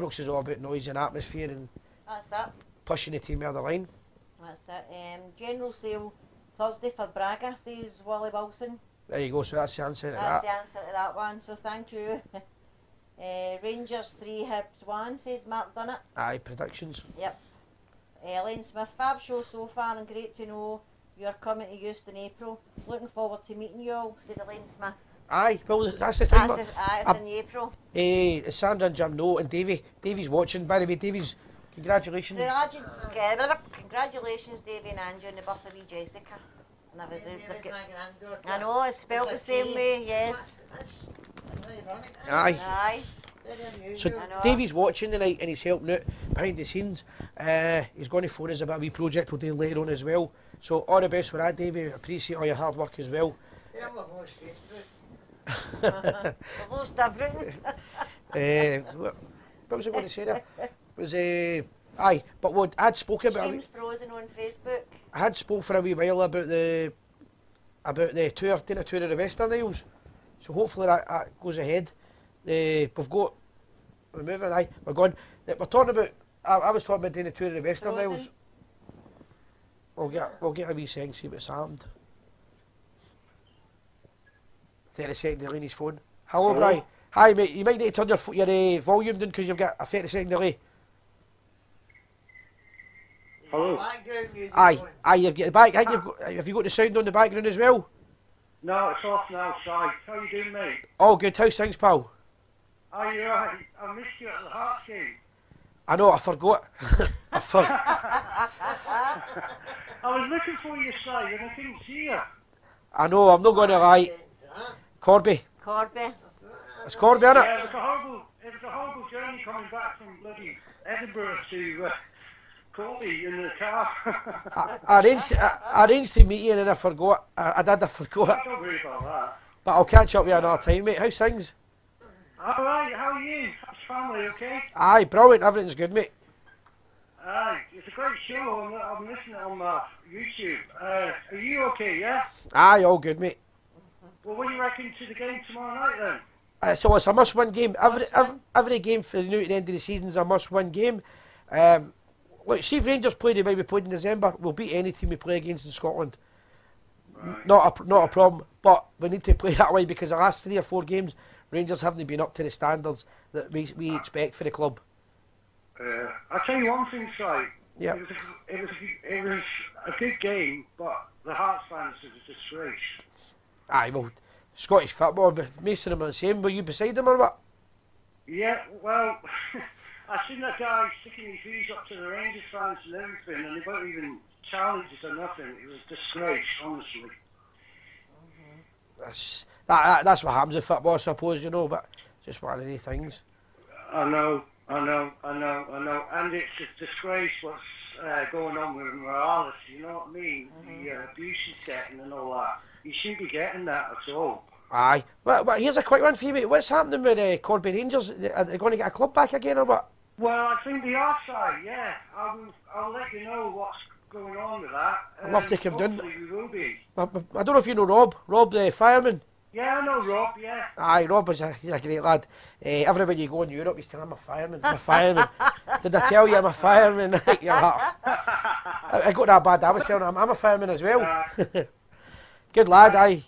Ibrox is all about noise and atmosphere and That's it. pushing the team out of the line. That's it. General sale Thursday for Braga, says Willie Wilson. There you go, so that's the answer to That's that. the answer to that one, so thank you. Rangers 3, Hibs 1, says Mark Dunnett. Aye, predictions. Yep. Ellen Smith, fab show so far and great to know you are coming to Euston in April. Looking forward to meeting you all, said Elaine Smith. Aye, well, that's the thing. It's in April. Sandra and Jim know, and Davey's watching. By the way, Davey's, congratulations. Congratulations, Davey and Angie, on the birth of wee Jessica. I know, it's spelled the same way, yes. That's ironic. Aye. Aye. So Davey's watching tonight and he's helping out behind the scenes. He's going to phone us about a wee project we'll do later on as well. So all the best for that, Davey. Appreciate all your hard work as well. Yeah, we've lost Facebook. We've lost everything. What was I going to say there? Was aye, but what I'd spoken about. James frozen on Facebook. I had spoke for a wee while about the tour, doing a tour of the Western Isles. So hopefully that goes ahead. We're moving. Aye, we're going. We're talking about. I was talking about doing a tour of the Western Isles. We'll get a wee second, see what's happened. 30 second delay in his phone. Hello, Brian. Hi, mate. You might need to turn your volume down because you've got a 30 second delay. Hello. Aye, you've got the back. Have you got the sound on the background as well? No, it's off now, Si. How you doing, mate? All good. How's things, pal? Are you alright? I missed you at the Hearts game. I know, I forgot. I was looking for you, Si, and I couldn't see you. I know, I'm not going to lie. Corby. It's Corby, isn't it? Yeah, it was a horrible journey coming back from bloody Edinburgh to Corby in the car. I arranged to meet you and then I forgot. I forgot. Don't worry about that. But I'll catch up with you another time, mate. How's things? Alright, how are you? How's family, okay? Aye, brilliant. Everything's good, mate. Aye, it's a great show. I'm listening on YouTube. Are you okay, yeah? Aye, all good, mate. Well, what do you reckon to the game tomorrow night then? So it's a must-win game. Every game for the new at the end of the season is a must-win game. Look, see if Rangers play the way we played in December, we'll beat any team we play against in Scotland. Right. Not a problem, but we need to play that way because the last 3 or 4 games, Rangers haven't been up to the standards that we expect for the club. I'll tell you one thing, Si. Yeah. It was a good game, but the Hearts fans is a disgrace. Aye, well, Scottish football, but Mason are the same. Were you beside them or what? Yeah, well, I seen that guy sticking his views up to the Rangers fans and everything, and they weren't even challenges or nothing. It was a disgrace, honestly. That's what happens in football, I suppose, you know, but it's just one of these things. I know. And it's a disgrace what's going on with Morales, you know what I mean? The abuse he's getting and all that. He shouldn't be getting that at all. Aye. Well, here's a quick one for you, mate. What's happening with Corby Rangers? Are they going to get a club back again or what? Well, I think they are, Si, yeah. I'll let you know what's going on with that. I'd love to come down. We will be. I don't know if you know Rob the fireman. Yeah, I know Rob, yeah. Aye, Rob is he's a great lad. Everywhere you go in Europe, he's telling I'm a fireman, I'm a fireman. Did I tell you I'm a fireman? I got that bad, I was telling him I'm a fireman as well. Good lad, aye.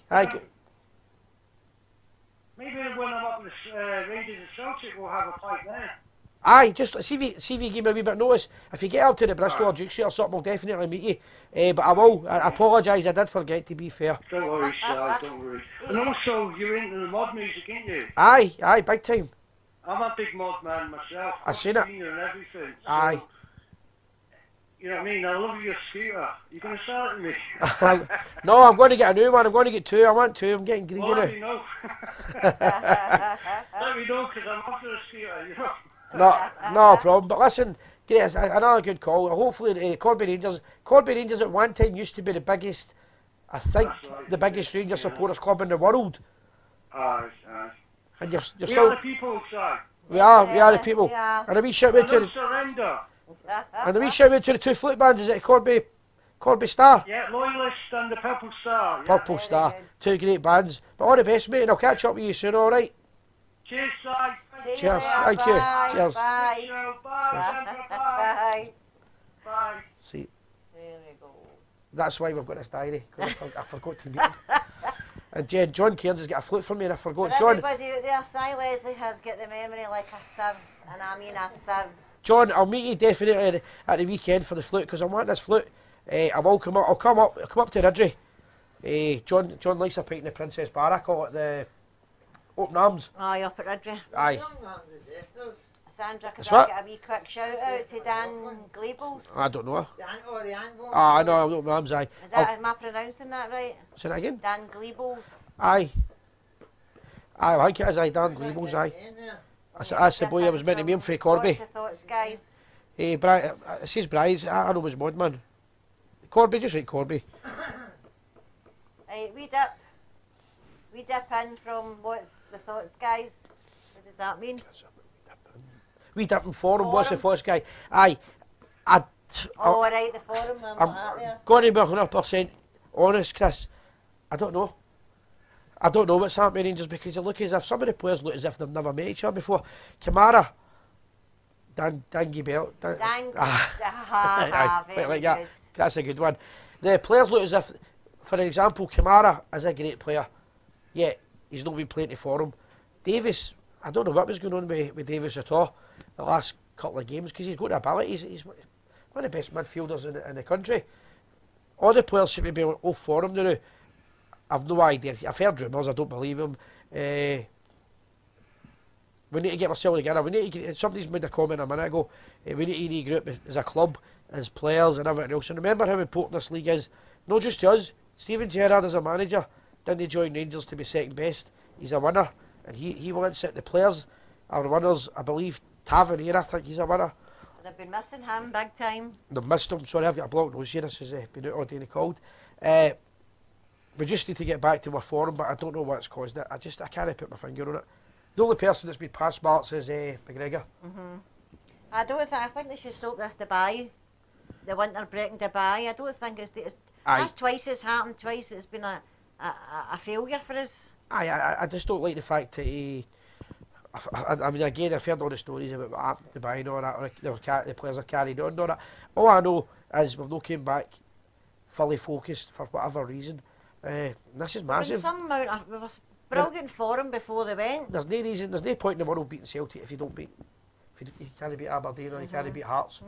Maybe when I'm up with Rangers and Celtic, we'll have a fight there. Aye, just see if you give me a wee bit of notice. If you get out to the Bristol or Duke Street or something, we'll definitely meet you. But I will. I apologise, I did forget, to be fair. Don't worry, Si, don't worry. And also, you're into the mod music, ain't you? Aye, big time. I'm a big mod man myself. I've seen it. And everything. So, aye. You know what I mean? I love your scooter. You're going to sell it to me? No, I'm going to get a new one. I'm going to get 2. I want 2. I'm getting greedy now. Let me know. Let me know, because I'm after a scooter, you know. No problem. But listen, another good call. Hopefully, Corby Rangers at one time used to be the biggest, I think, the biggest Rangers supporters club in the world. Aye. And you're we still. Are the people, Si. We are the people. And a wee shout out to the. Surrender. And a wee shout out to the 2 flute bands. Is it Corby Star? Yeah, Loyalist and the Purple Star. Yeah. Purple Star. 2 great bands. But all the best, mate, and I'll catch up with you soon. All right. Cheers, Si. See you Cheers. later. Thank you. Bye. Cheers. Bye. Bye. Bye. Bye. See, There we go. that's why we've got this diary, because I forgot to meet him. And John Cairns has got a flute for me, and I forgot. For John, everybody out there, Si Leslie has got the memory like a sieve, and I mean a sieve. John, I'll meet you definitely at the weekend for the flute, because I want this flute. I will come up. I'll come up to Ridgey. John likes a pint in the Princess Bar. I call it the Open Arms. Aye, up at Ridgey. Aye. Young man, the jesters. Sandra, could That's I what? get a wee quick shout out to Dan Gleebles? I don't know. The Anglo. I know Open Arms. Aye. Is that, am I pronouncing that right? Say that again. Dan Gleebles. Aye. I think it is. Aye, Dan Gleebles. Aye. That's the boy I was meant to meet him for Corby. What's your thoughts, guys? Hey, it says Bryce. I know his mod man. Corby, just write Corby. Right, we dip in from what's the thoughts, guys? What does that mean? We dip in forum. What's the thoughts, guy? Aye. I'm Oh, right, the forum. I'm there. going to be 100% honest, Chris. I don't know. I don't know what's happening, Rangers, because they look as if some of the players look as if they've never met each other before. Kamara, Dangy Belt. Very Like that. good. That's a good one. The players look as if, for example, Kamara is a great player, yet he's not been playing for him. Davis, I don't know what was going on with Davis at all the last couple of games, because he's got the ability. He's one of the best midfielders in the country. All the players seem to be off for him now. I've no idea. I've heard rumours. I don't believe him. We need to get ourselves together. We need to get, somebody's made a comment a minute ago. We need to regroup as a club, as players and everything else. And remember how important this league is. Not just to us. Steven Gerrard as a manager didn't join Rangers to be second best. He's a winner, and he wants it. The players are winners. I believe Tavernier, I think he's a winner. They've been missing him big time. They've missed him. Sorry, I've got a blocked nose here. This has been out all day and cold. We just need to get back to our form, but I don't know what's caused it. I can't put my finger on it. The only person that's been past marks is McGregor. I think they should stop this Dubai, the winter break in Dubai. I don't think that's twice it's happened. Twice it's been a failure for us. I just don't like the fact that I mean, again, I've heard all the stories about what happened to Dubai and all that. Or the players are carried on and all that. All I know is we've not came back fully focused for whatever reason. This is massive. We were brilliant for them before they went. There's no reason. There's no point in the world beating Celtic if you don't beat. You can't beat Aberdeen or you can't beat Hearts.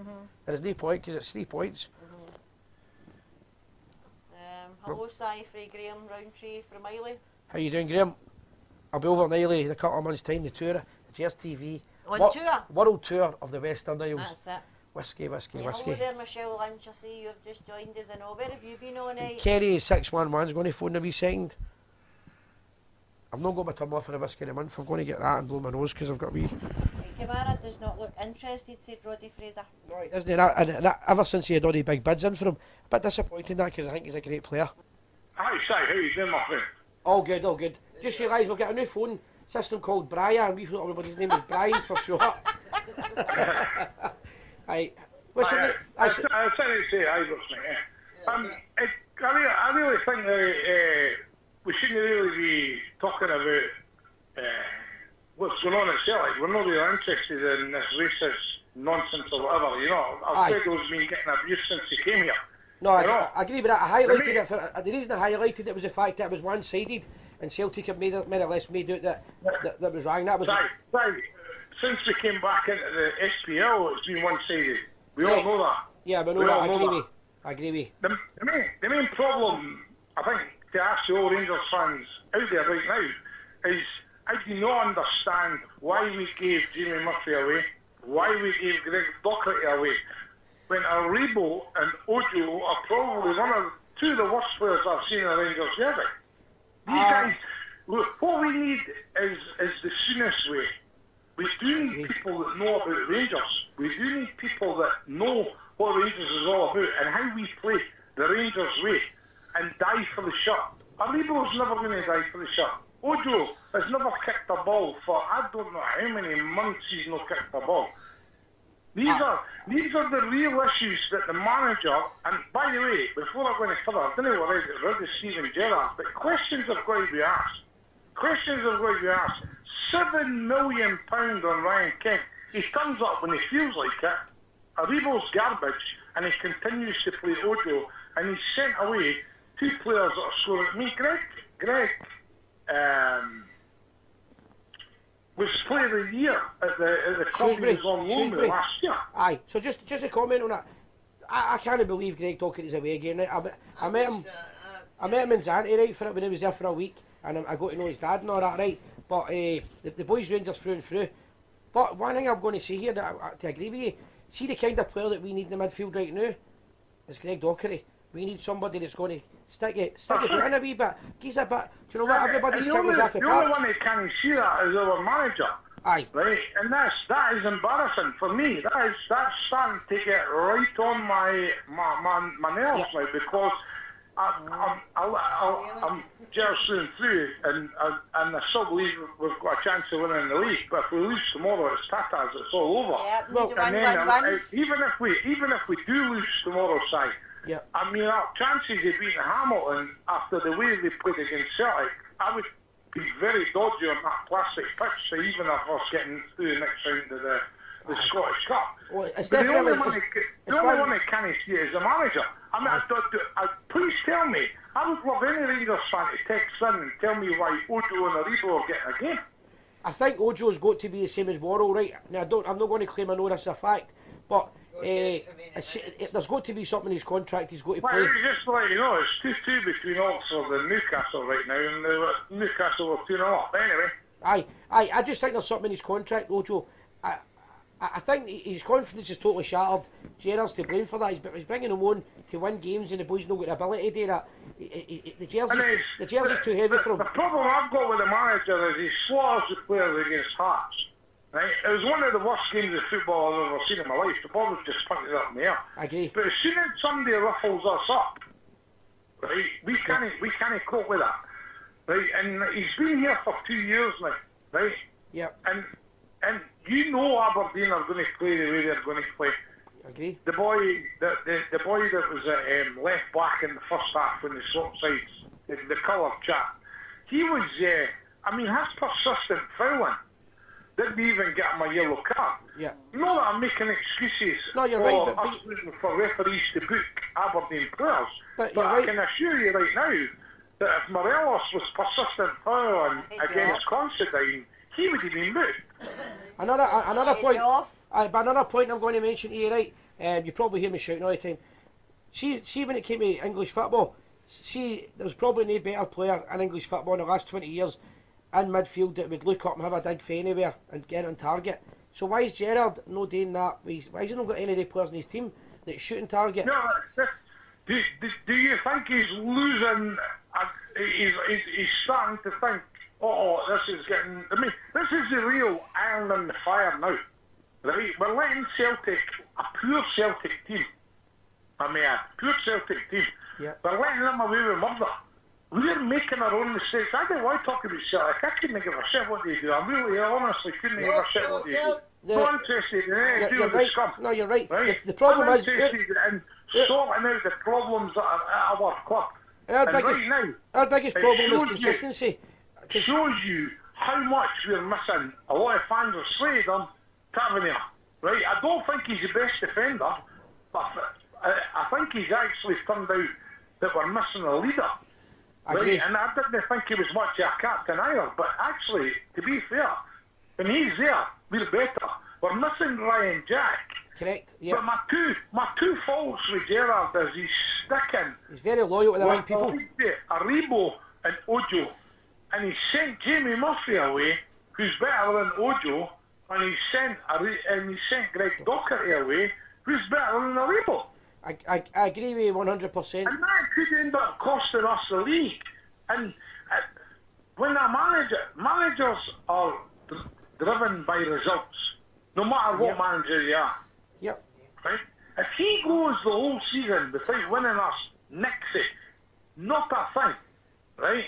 There's no point because it's 3 points. Hello, Si, Free Graham Roundtree from Miley. How you doing, Graham? I'll be over in Islay in a couple of months' time. The tour, the Cheers TV. Tour? World tour of the Western Isles. That's it. Whiskey. Hello there, Michelle Lynch. I see you've just joined us. I know. Where have you been all night? Kerry 611's going to phone a wee second. I've not got my tum off for the whiskey in a month. I'm going to get that and blow my nose because I've got a wee. Kamara does not look interested, said Roddy Fraser. No, he doesn't. And ever since he had all the big bids in for him, a bit disappointed in that because I think he's a great player. Hi, Si, how you doing, my friend? All good, all good. Just realised we've got a new phone system called Brian, and we thought everybody's name was Brian for sure. Aye. What's your name? I was trying to say hi, mate. I really think that we shouldn't really be talking about what's going on at Celtic. We're not really interested in this racist nonsense or whatever, you know. Alfredo's been getting abused since he came here. No, I agree with that. I highlighted it for the reason I highlighted it was the fact that it was one-sided, and Celtic have made it less made out that was wrong. That was since we came back into the SPL, it's been one-sided. We all know that. Yeah, we know that. I agree with you. The main problem, I think, to ask the old Rangers fans out there right now is I do not understand why we gave Jamie Murphy away, why we gave Greg Docherty away, when Aribo and Ojo are probably two of the worst players I've seen in a Rangers jersey. These guys, what we need is the soonest way. We do need people that know about Rangers. We do need people that know what Rangers is all about and how we play the Rangers way and die for the shirt. Aribo's never going to die for the shirt. Ojo has never kicked a ball for I don't know how many months he's not kicked a ball. These are the real issues that the manager, and by the way, before I go any further, I don't know what I get rid of Steven Gerrard, but questions have got to be asked. Questions have got to be asked. £7 million on Ryan Kent. He turns up when he feels like it. Aribo's garbage, and he continues to play Ojo, and he's sent away 2 players that are scoring. I mean, Greg was player of the year at the club he was on loan with last year. Aye, so just a comment on that. I can't believe Greg Docherty's away again. Right? I met him in Zante, right, for it when he was there for a week, and I got to know his dad and all that, right. But the boys Rangers through and through. But one thing I'm going to say here, to agree with you, see the kind of player that we need in the midfield right now is Greg Docherty. We need somebody that's going to stick it in a wee bit. He's a bit. Do you know what? Everybody's stickles off the park. The only one that can't see that is our manager. Aye. Right, and that is embarrassing for me. That's starting to get right on my nerves now, because I'm just through, and I still believe we've got a chance of winning the league. But if we lose tomorrow, it's tatas. It's all over. Yeah, well, and then even if we do lose tomorrow, side. Yeah. I mean, our chances of beating Hamilton after the way they played against Celtic, I would be very dodgy on that plastic pitch, so even if us getting through the next round of the Scottish Cup. Well, it's but the only one that can't see it is the manager. I mean, please tell me, I would love any Rangers fan to text in and tell me why Ojo and Aribo are getting a game. I think Ojo's got to be the same as Worrell, right? Now, I'm not going to claim I know this is a fact, but there's got to be something in his contract he's got to play. Well, just to let you know, it's 2-2 between Oxford and Newcastle right now, and Newcastle are 2-0 up. Anyway. I just think there's something in his contract, Ojo. I think his confidence is totally shattered. Gerrard's to blame for that. He's bringing him on to win games, and the boys not got the ability to do that. The jersey's too heavy for him. The problem I've got with the manager is he slaughters the players against Hearts. Right? It was one of the worst games of football I've ever seen in my life. The ball was just pointed up in the air. I agree. But as soon as somebody ruffles us up, right, we can't cope with that. Right? And he's been here for 2 years now, right? Yeah. And you know Aberdeen are going to play the way they're going to play. I agree. The boy that was at left back in the first half when they swapped sides, the colour chap, he was, I mean, his persistent fouling didn't even get him a yellow card. Yeah. Not that I'm making excuses for referees to book Aberdeen players, but I can assure you right now that if Morelos was persistent fouling against Considine, he would have been booked. Another point. But another point I'm going to mention to you, right? You probably hear me shouting all the time. See when it came to English football, there was probably no better player in English football in the last 20 years in midfield that would look up and have a dig for anywhere and get on target. So why is Gerrard not doing that? Why has he not got any of the players in his team that shoot and target? No, do you think he's losing? He's starting to think, this is getting. I mean, this is the real iron in the fire now. Right, we're letting Celtic, a pure Celtic team. Yeah. We're letting them away with murder. We're making our own mistakes. I don't want to talk about Celtic. I couldn't give a shit what they do. I really, honestly couldn't give a shit what they do. Not interested in anything to do with the scum. No, you're right. Right? The problem I'm is... interested in sorting out the problems that are at our club. Our biggest problem is consistency. It shows you how much we're missing. A lot of fans are slated on Tavernier. Right? I don't think he's the best defender, but I think he's actually turned out that we're missing a leader. Right? And I didn't think he was much of a captain either, but actually, to be fair, when he's there, we're better. We're missing Ryan Jack. Correct, yeah. But my two faults with Gerrard is he's sticking. He's very loyal to the right people. Aribo and Ojo. And he sent Jamie Murphy away, who's better than Ojo, and he sent Greg Docherty away, who's better than Aribo. I agree with you 100%. And that could end up costing us the league. And when managers are driven by results, no matter what manager you are. Yep. Right? If he goes the whole season without winning us nixie, not a thing, right?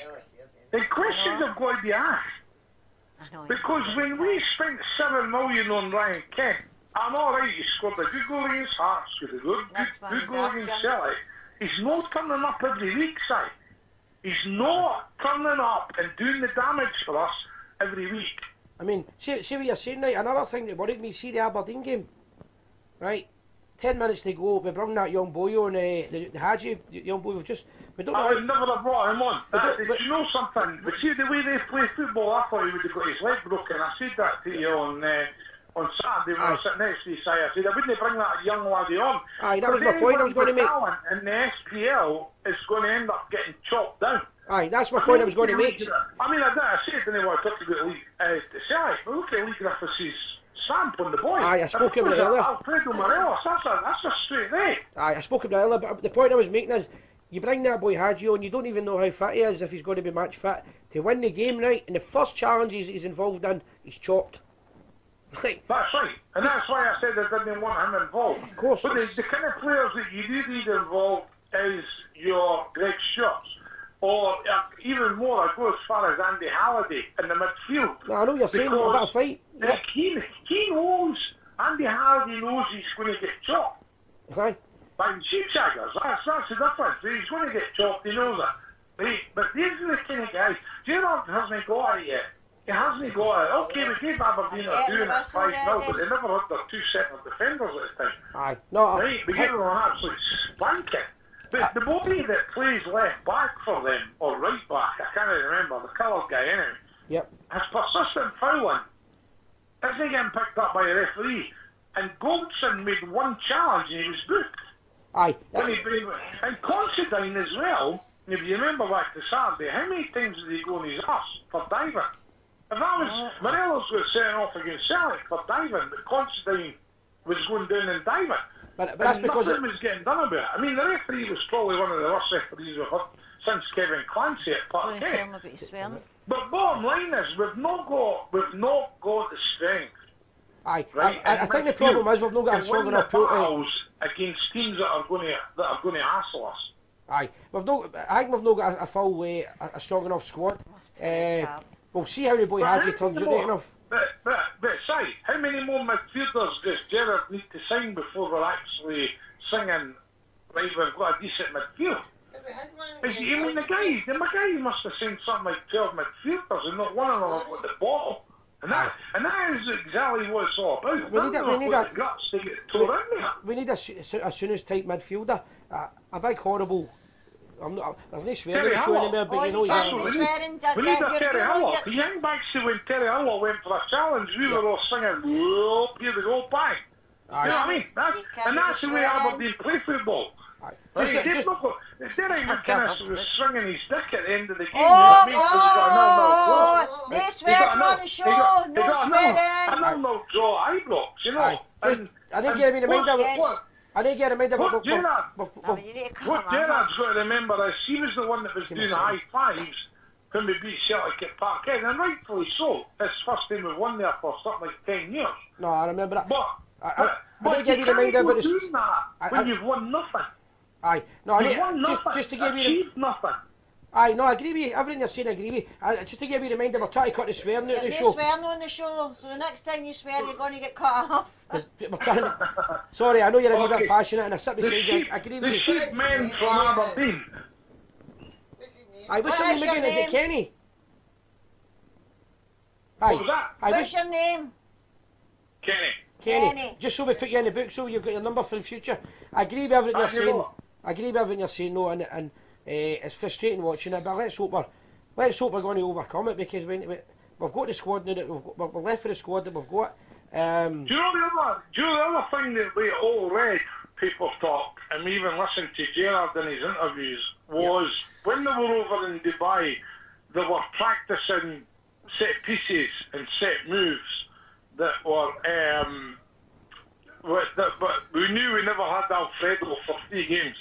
The questions have got to be asked. Because when we spent $7 million on Ryan Kent, I'm alright, he scored a good goal against Hearts, good goal against Celtic. He's not turning up every week, Si. He's not turning up and doing the damage for us every week. I mean, see what you're saying, right? Another thing that worried me, see the Aberdeen game, right? 10 minutes to go, we bring that young boy on, the Hadji, the young boy, we don't know. I would never have brought him on. Did you know something? But see the way they play football, I thought he would have got his leg broken. I said that to you on Saturday when I was sitting next to you, I said, I wouldn't bring that young laddie on. Aye, that was my point I was going to make. And the SPL is going to end up getting chopped down. Aye, that's my point I was going to make. I mean, I said, I didn't want to talk about Lee Celtic, but look at Lee Griffiths' stamp on the boy. Aye, I spoke about it earlier. Alfredo Morelos, that's a straight there. Aye, I spoke about it earlier, but the point I was making is, you bring that boy Hadji on, you don't even know how fit he is, if he's going to be match fit, to win the game, right? And the first challenge he's involved in, he's chopped. Right. That's right, and that's why I said I didn't want him involved. Of course. But the kind of players that you do need involved is your Greg Stewarts, or even more, I go as far as Andy Halliday in the midfield. No, I know you're saying about a fight. Yep. He knows, Andy Halliday knows he's going to get chopped. Aye. By the sheepshaggers, that's the difference. He's going to get chopped, he knows it. Right? But these are the kind of guys, Gerrard hasn't got it yet. He hasn't got it. Okay, we gave Aberdeen a 2 and a 5 0, but they never had their 2 centre defenders at the time. Aye. No, right, we gave them an absolute spanking. But the boy that plays left back for them, or right back, I can't even remember, the coloured guy anyway, yep, has persistent fouling. Isn't getting picked up by a referee. And Goldson made one challenge and he was booked. Aye. And Considine as well, if you remember back to Saturday, how many times did he go on his arse for diving? If that was, Morelos was setting off against Celtic for diving, but Considine was going down and diving. But that's because nothing was getting done about it. I mean, the referee was probably one of the worst referees we've had since Kevin Clancy at Parkhead. But bottom line is, we've not got the strength. Aye, right? I think the problem is we've not got a strong enough battles against teams that are going to hassle us. Aye, I think we've not got a full a strong enough squad. We'll see how the boy Hadji turns out enough. But say, how many more midfielders does Gerrard need to sign before we're actually singing, right, we've got a decent midfield? I mean, the guy must have signed something like 12 midfielders and not one of them have got the bottle. And that is exactly what it's all about. We need a soonest type midfielder. A big horrible. There's no swearing in the show anymore, but you know we need a Terry Hilllock. You think back to when Terry Hilllock went for a challenge, we were all singing, whoop, here we go, bang. You know what I mean? That's the way Aberdeen play football. He's not kind of swinging his dick at the end of the game. No swearing on the show, no swearing. A no draw Ibrox, you know. I didn't get me in mind of what. I didn't get in mind of what Gerrard's got to remember is he was the one that was doing high fives when we beat Celtic at Parkhead, and rightfully so. It's the first time we've won there for something like 10 years. No, I remember that. But you can't go doing that when you've won nothing. Aye, no, you've won nothing, just to give you achieved nothing. Aye, no, I agree with you. Everything you're saying, I agree with you. Just to give you a reminder, we're trying to cut the swearing out of the show. You're swearing on the show, so the next time you swear, you're going to get cut off. Sorry, I know you're a wee bit passionate, and I sit beside you. I agree with you. The sheep men from Aberdeen. Aye, what's your name again? Is it Kenny? Aye. What was that? What's your name? Kenny. Just so we put you in the book, so you've got your number for the future. I agree with everything you're saying. I agree with everything you're saying, no, and it's frustrating watching it, but let's hope we're going to overcome it, because we've got the squad now that we're left with the squad that we've got. Do you know the other thing that we all read, people talk, and we even listened to Gerrard in his interviews, was when they were over in Dubai, they were practicing set pieces and set moves that were, but we knew we never had Alfredo for 3 games.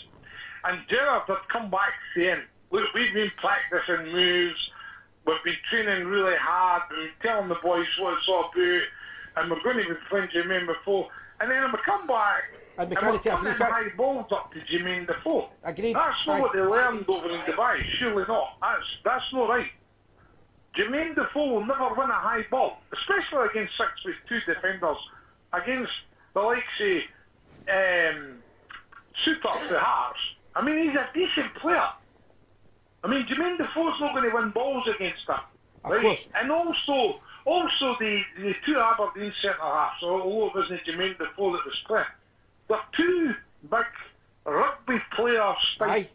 And Gerrard had come back saying, look, we've been practicing moves, we've been training really hard, and telling the boys what it's all about, and we're going to be playing Jermaine Defoe. And then we come back, and we're putting high balls up to Jermaine Defoe. Agreed. That's not what they learned over in Dubai, surely not. That's not right. Jermaine Defoe will never win a high ball, especially against 6'2" defenders, against the likes of Suter for Hearts. I mean, he's a decent player. I mean, Jermaine Defoe's not going to win balls against him. Of course. And also, Also, the two Aberdeen centre-halves, although it wasn't Jermaine before that was playing, they're two big rugby players type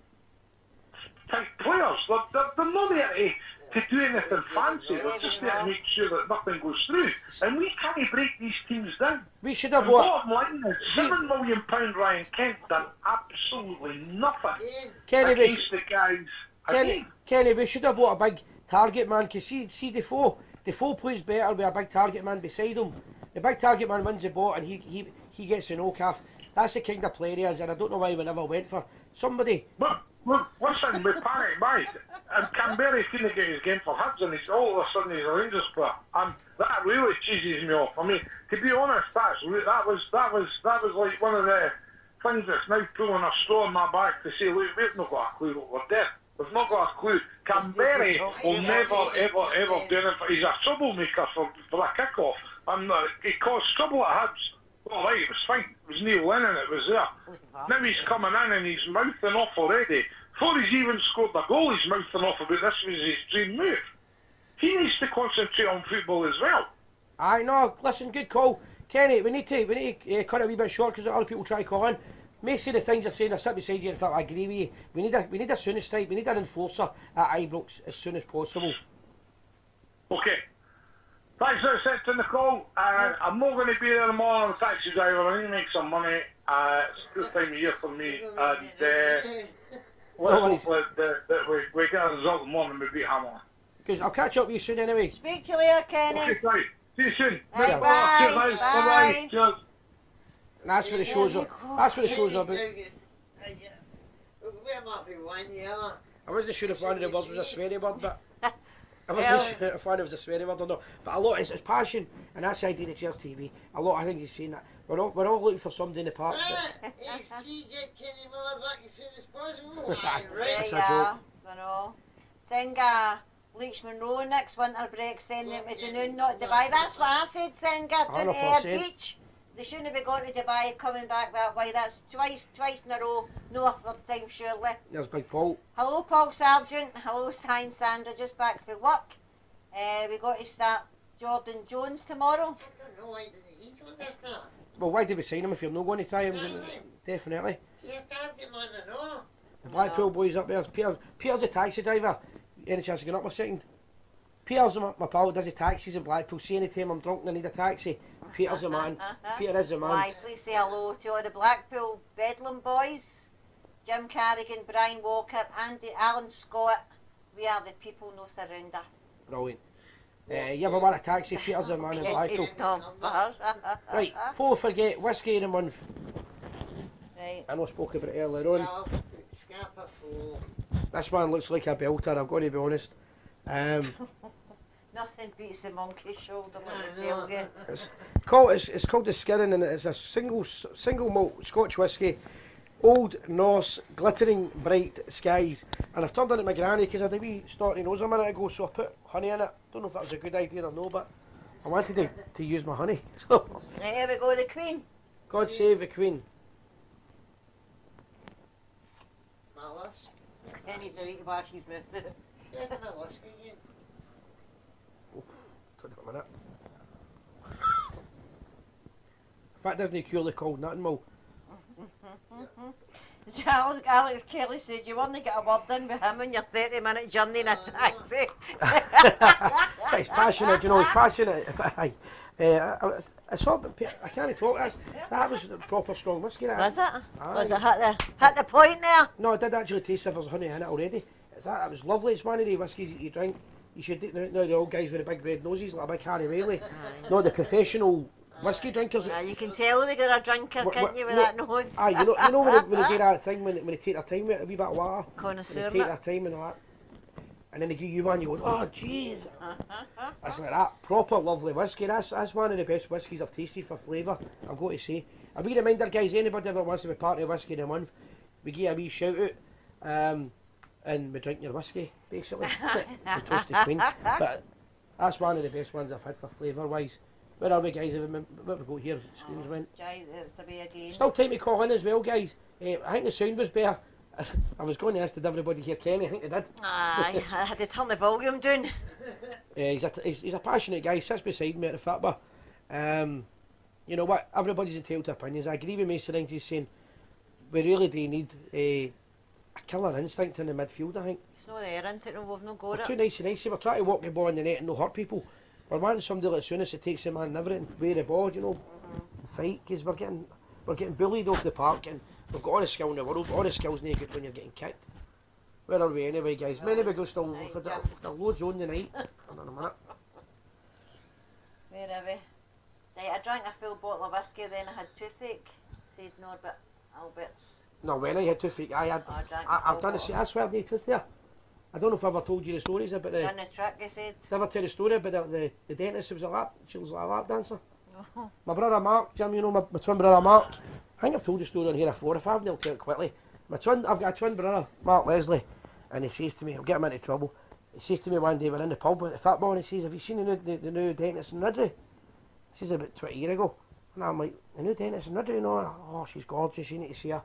players. They're not there to do anything fancy. They're just there to make sure that nothing goes through. And we can't break these teams down. We should have And bought. bottom line is, £7 million Ryan Kent done absolutely nothing Kenny, against the guys. Kenny, we should have bought a big target man, because see Defoe plays better with a big target man beside him. The big target man wins the ball and he gets the no-calf. That's the kind of player he is, and I don't know why we never went for somebody. But listen, we panic buy. And Canberra couldn't get his game for Hibs, and he's all of a sudden he's a Rangers player. And that really cheeses me off. I mean, to be honest, that was like one of the things that's now pulling a straw in my back to say, look, we've not got a clue what we're doing. We've not got a clue. Canberra will never, ever do anything. He's a troublemaker for a kick-off. And he caused trouble at Hibs. All right, it was fine. It was Neil Lennon, it was there. Now he's coming in and he's mouthing off already. Before he's even scored the goal, he's mouthing off about this was his dream move. He needs to concentrate on football as well. I know. Listen, good call, Kenny. We need to cut it a wee bit short because other people try to call in. Make say the things you're saying. I sit beside you and I agree with you. We need a soonest type. We need an enforcer at Ibrox as soon as possible. Okay. Thanks for accepting the call. I'm not going to be there tomorrow. I'm a taxi driver. I need to make some money. It's a good time of year for me. And let's hope that we get a result in the morning and we beat Hamilton. Because I'll catch up with you soon anyway. Speak to you later, Kenny. Okay, right. See you soon. Bye. Cheers, guys. Bye-bye. Cheers. And that's what the show's about. That's what the show's about. I wasn't sure if one of the words was a sweary word, but I wasn't sure if one was a sweary word or not. But a lot, it's passion, and that's the idea of Cheers TV. A lot, I think you're saying that. We're all looking for somebody in the park. HG, get Kenny Miller back as soon as possible. That's a Yeah, joke. I know. Send Leach Monroe next winter break, send them to Dunoon, not Dubai. That's what I said, Senga, down to Air 100%. Beach. They shouldn't be going to Dubai, coming back that way. That's twice in a row. No third time, surely. There's Big Paul. Hello, Paul Sargent. Hello, Sign Sandra. Just back for work. We got to start Jordan Jones tomorrow. I don't know why did he told us that. Well, why did we sign him if you're not going to try him? Definitely. He's a target man, I know. The Blackpool boys up there. Peter's a taxi driver. Any chance of getting up a second? Peter's my pal, does the taxis in Blackpool. See any time I'm drunk and I need a taxi. Peter's the man. Peter is the man. Why, please say hello to all the Blackpool Bedlam boys. Jim Carrigan, Brian Walker, Andy, Alan Scott. We are the people, no surrender. Brilliant. You ever want a taxi? Peter's the man in Blackpool. Right, before we forget, whiskey in a month. Right. I know I spoke about it earlier on. This man looks like a belter, I've got to be honest. Nothing beats the monkey shoulder, let me tell you. It's called the Skirring, and it's a single malt Scotch whisky. Old Norse, glittering bright skies. And I've turned into my granny because I had a wee snotty nose a minute ago, so I put honey in it. Don't know if that was a good idea or no, but I wanted to use my honey. So, Right, here we go, the Queen. God save the Queen. Malice. Penny's a wee wash his mouth. Get Malice again. Took a minute. That doesn't cure the cold, nothing more. Alex Kelly said you want to get a word in with him on your 30-minute journey in a taxi. He's passionate, you know, he's passionate. I saw, I can't talk. That was proper strong whiskey. That. Was it? Aye. Was it hit the point there? No, I did actually taste if there's honey in it already. It was lovely. It's one of the whiskies that you drink. You should now the old guys with the big red noses, like a big Harry Bailey. Not the professional whiskey drinkers. You can tell they got a drinker, can't you, with that nose? Aye, you know when they do that thing when they take their time with a wee bit of water. Connoisseur. When they take their time and all that. And then they give you one, you go, oh jeez. It's like that, proper lovely whiskey. That's one of the best whiskies I've tasted for flavour, I've got to say. A wee reminder, guys, anybody ever wants to be part of Whiskey in a Month, we give a wee shout out, and we drink your whiskey, basically. We toast the Queen. But that's one of the best ones I've had for flavour wise. Where are we, guys? What have we got here? Screens went. It's away again. Still time to call in as well, guys. I think the sound was better. I was going to ask, did everybody hear Kenny? I think they did. Aye, I had to turn the volume down. He's a passionate guy. He sits beside me at the fat bar. You know what? Everybody's entitled to opinions. I agree with Mason Rings. He's saying we really do need a killer instinct in the midfield. I think It's not there, isn't it? No, we've not got we're too it. nice and nice. We're trying to walk the ball in the net and not hurt people. We're wanting somebody like Souness that takes the man and everything, wear the ball, you know, fight. Because we're getting bullied off the park, and we've got all the skill in the world. All the skills no good when you're getting kicked. Where are we anyway, guys? Many we go still Right, for the Jim. loads on the night. Hold on a minute. Where are we? Right, I drank a full bottle of whiskey, then I had toothache, said Norbert Alberts. No, when I had toothache, I've done the same. I swear I've no tooth there. I don't know if I ever told you the stories about the. Done the trick, he said. Never tell the story about the dentist who was she was like a lap dancer. No. My brother Mark, Jim, you know my twin brother Mark. I think I've told the story on here before. If I haven't, I'll tell it quickly. I've got a twin brother, Mark Leslie, and he says to me, I'll get him into trouble. He says to me one day, we're in the pub at the football, and he says, have you seen the new dentist in Ridley? He says, about 20 years ago. And I'm like, the new dentist in Ridley, you know? Oh, she's gorgeous, you need to see her.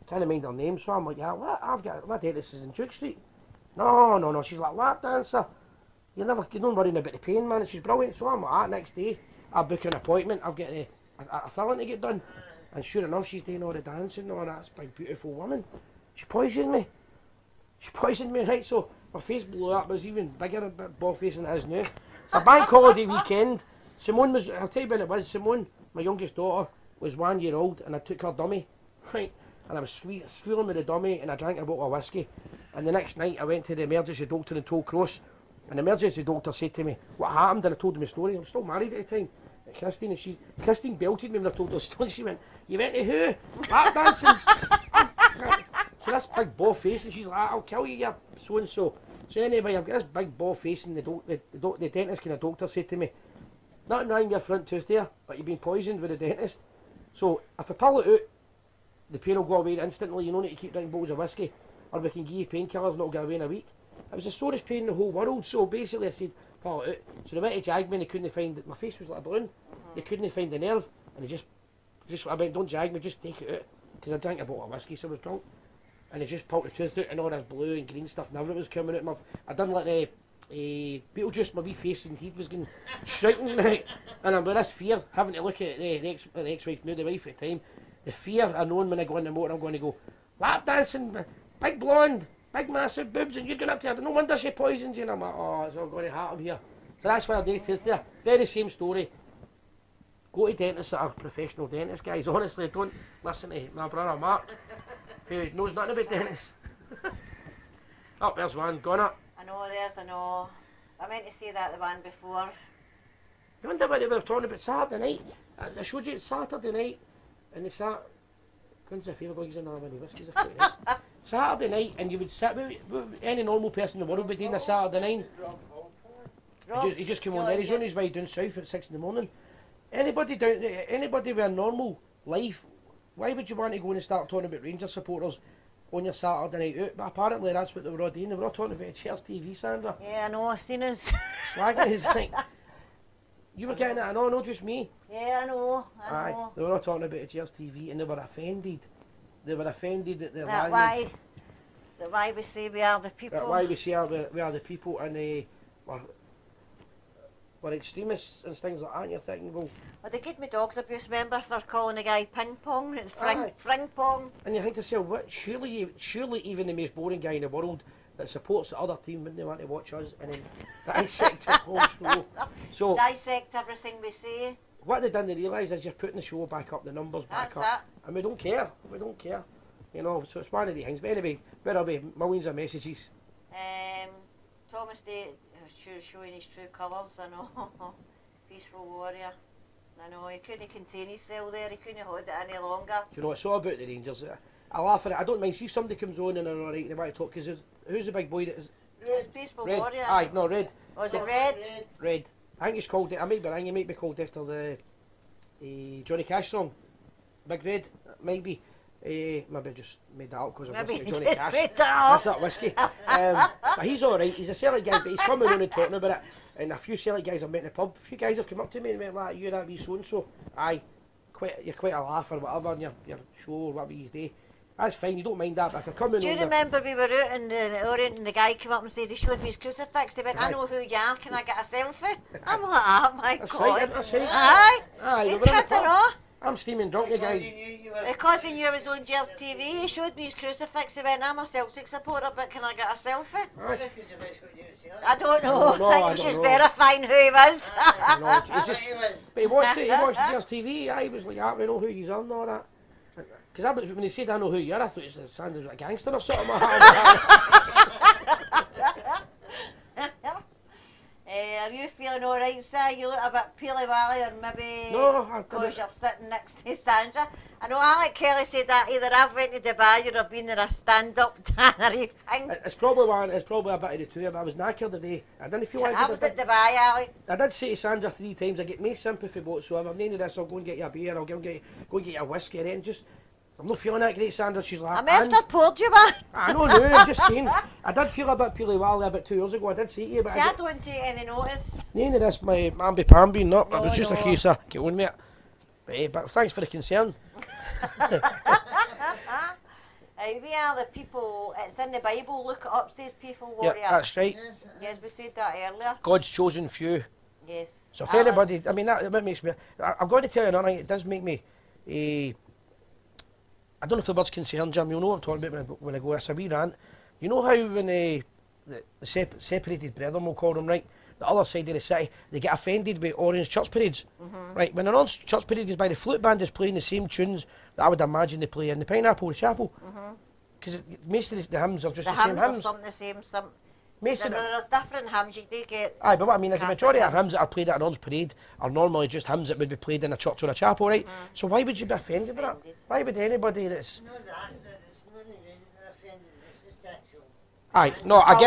Can't mind her name, so I'm like, yeah, what? My dentist is in Duke Street. No, she's like lap dancer. You're not worrying about the pain, man. She's brilliant. So I'm like, that next day, I book an appointment. I've got a filling to get done. And sure enough, she's doing all the dancing and all that. This big, beautiful woman. She poisoned me. Right? So my face blew up. It was even bigger, a bit bald face than it is now. It's a bank holiday weekend. I'll tell you when it was. Simone, my youngest daughter, was 1 year old, and I took her dummy. Right? And I was squealing with the dummy, and I drank a bottle of whiskey. And the next night I went to the emergency doctor in Tollcross, and the emergency doctor said to me, what happened? And I told him the story. I'm still married at the time. Christine, and Christine belted me when I told her the story. She went, you went to who? Lap dancing. So this big bald face, and she's like, I'll kill you, you so-and-so. So anyway, I've got this big bald face, and the dentist kind of doctor said to me, nothing wrong with your front tooth there, but you've been poisoned with the dentist. So if I pull it out, the pain will go away instantly. You don't need to keep drinking bottles of whiskey, or we can give you painkillers and it'll go away in a week. It was the sorest pain in the whole world. So basically I said, pull it out. So they went to jag me and they couldn't find it. My face was like a balloon. They couldn't find the nerve, and they just I went, don't jag me, just take it out. Because I drank a bottle of whiskey, so I was drunk. And they just pulled the tooth out, and all this blue and green stuff and everything was coming out. I done like the Beetlejuice, my wee face and teeth was getting shrinking, right? And I'm with this fear, having to look at the ex-wife, now the wife at the time. The fear I know when I go in the motor, I'm going to go, lap dancing, big blonde, big massive boobs, and you're going up to her. No wonder she poisons you. And I'm like, oh, it's all going to happen here. So that's why I did tooth there. Very same story. Go to dentists that are professional dentists, guys. Honestly, don't listen to my brother Mark, who knows nothing about dentists. Oh, there's one, gone up. I know. I meant to say that the one before. You wonder what they were talking about Saturday night. I showed you it's Saturday night, and it's that. Couldn't say a favour, boys, and how many whiskies are quite nice. Saturday night, and you would sit with any normal person in the world would be doing a Saturday night. He just came on there. He's on his way down south at 6 in the morning. Anybody with a normal life, why would you want to go and start talking about Rangers supporters on your Saturday night out? But apparently that's what they were all doing. They were all talking about Cheers TV, Sandra. Yeah, I know, I've seen us. Slagging his like. You were getting it, I know, not just me. Yeah, I know. Aye, they were all talking about Cheers TV, and they were offended. They were offended that they're That why we say we are the people. That's why we say we are the people, and we're extremists and things like that. And you're thinking, well, they gave me dogs abuse, remember, for calling the guy ping pong. It's Aye. fring pong. and you think to yourself, what? Surely even the most boring guy in the world that supports the other team wouldn't want to watch us and then dissect the whole show. So Dissect everything we say. what they didn't realise is you're putting the show back up, the numbers back That's up, and we don't care. You know, so it's one of the things. But anyway, where are we? Millions of messages. Thomas Day showing his true colours, I know. Peaceful warrior. I know, he couldn't contain himself there, he couldn't hold it any longer. You know, it's all about the Rangers. I laugh at it. I don't mind. See if somebody comes on and they're alright and they want to talk, because who's the big boy that is? It's Peaceful Red. Warrior. Aye, no, Red. Was it Red? Red. I think it's called, I might be wrong, it might be called after the Johnny Cash song. Big Red, it might be. Maybe I just made that up because of Maybe Johnny just Cash. made that That's up. that whiskey. But he's alright, he's a Celtic guy, but he's coming on and talking about it. And a few Celtic guys I've met in the pub, a few guys have come up to me and went like, you that wee so-and-so. Aye, you're quite a laugh or whatever in your show or whatever you do. That's fine, you don't mind that, but if you're coming Do you on the- remember we were out in the Orient and the guy came up and said he showed me his crucifix? He went, I know who you are, can I get a selfie? I'm like, oh my That's God. right, that's right. Aye. Aye, He we were in the tried to pub. know. I'm steaming drunk, you guys. Because he knew I was on Gers TV, he showed me his crucifix. He went, I'm a Celtic supporter, but can I get a selfie? Aye. I don't know. No, I I think he was don't just know. verifying who he was. No, he just, but he watched Gers TV, I was like, I know who you are and all that. Because when he said I know who you are, I thought it sounded like a gangster or something. Are you feeling alright, sir? You look a bit peely-wally, or maybe No, because you're sitting next to Sandra. I know Alec Kelly said that either I've went to Dubai or I've been in a stand-up tannery thing. It's probably a bit of the two, but I was knackered today. I didn't feel like I was at Dubai, Alec. I did say to Sandra 3 times, I get no sympathy whatsoever. None of this, I'll go and get you a beer, I'll go and get you a whiskey, and then just, I'm not feeling that great, Sandra. She's like, I'm after poured you, man. I know, no, I'm just saying. I did feel a bit peely-wally about 2 years ago, I did say to you, but See, I don't take any notice. none of this, my mamby-pamby, no, it No, was just a no. case of, get on with it. But thanks for the concern. We are the people, it's in the Bible, look it up, says people warrior. Yeah, that's right. Yes, we said that earlier. God's chosen few. Yes. So if anybody, I mean, that makes me, I've got to tell you another thing, it does make me, I don't know if the word's concerned, Jim, you'll know what I'm talking about when I go, it's a wee rant. You know how when the separated brethren, we'll call them, right, the other side of the city, they get offended by orange church parades. Right, when an orange church parade goes by, the flute band is playing the same tunes that I would imagine they play in the Pineapple, the chapel. Because most of the hymns are just the same hymns are hymns. some the same, some... Most of them- There's different hymns, you do get... Aye, but what I mean is the Catholic majority of hymns. hymns that are played at an orange parade are normally just hymns that would be played in a church or a chapel, right? So why would you be offended by that? Offended. Why would anybody that's... No, it's not even offended, it's just actual. Aye, no, I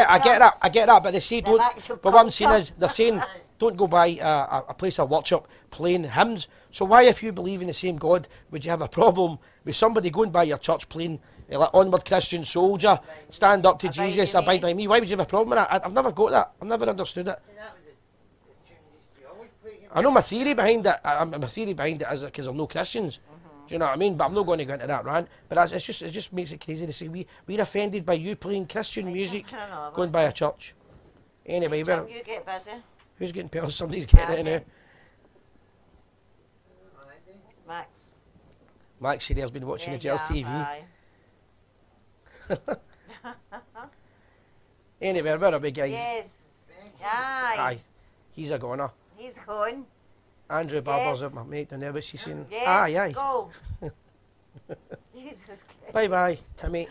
get that, but they say They're don't... actual But what I'm saying culture. is, they're saying, don't go by a place of worship playing hymns. So why, if you believe in the same God, would you have a problem with somebody going by your church playing like Onward Christian Soldier, Stand Up to Abide by Jesus, Me? Abide by Me? Why would you have a problem with that? I've never got that. I've never understood it. And that was the tune they used to always play. I know my theory behind it. My theory behind it is because they're no Christians. Do you know what I mean? But I'm not going to go into that rant. But it just makes it crazy to say we're offended by you playing Christian music I know, going by a church. Anyway, Jim, you get busy. who's getting pills? Somebody's getting it now. Max. Max said he's been watching the Gers TV. Aye. Anyway, where are we, guys? Yes. Aye. Aye, he's a goner. He's gone. Andrew Barber's Yes. my mate down there. What's she saying? Yes. Aye. Go. Jesus Christ. Bye, Timmy.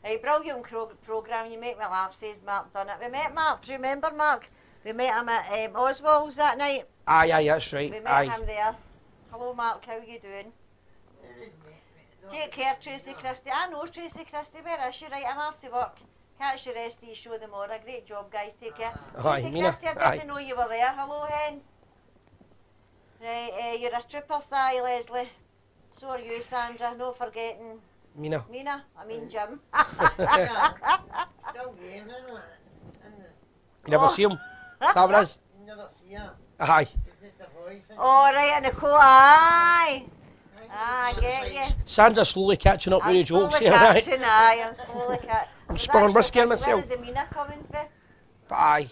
Hey, brilliant programme. You make me laugh, says Mark Dunnett. We met Mark. Do you remember Mark? We met him at Oswald's that night. Aye, that's right. We met Aye. him there. Hello, Mark. How you doing? Take care, Tracy Christie. I know Tracy Christie. Where is she? Right, I'm off to work. Catch the rest of your show tomorrow. Great job, guys. Take care. Aye, Tracy Mina, Christie, I aye. didn't know you were there. Hello, hen. Right, you're a trooper, Si, Leslie. So are you, Sandra. No forgetting Mina. Mina. I mean Jim. Still game, isn't it? You never Oh. see him? That what it is? You never see her. Aye. It's just a voice. Oh, right, and the coat. Aye. Aye, I get you. Sandra's slowly catching up with the jokes slowly here, right? catching, aye, I'm slowly catching. I'm spilling whiskey on myself. Where is the Mina coming for? But aye.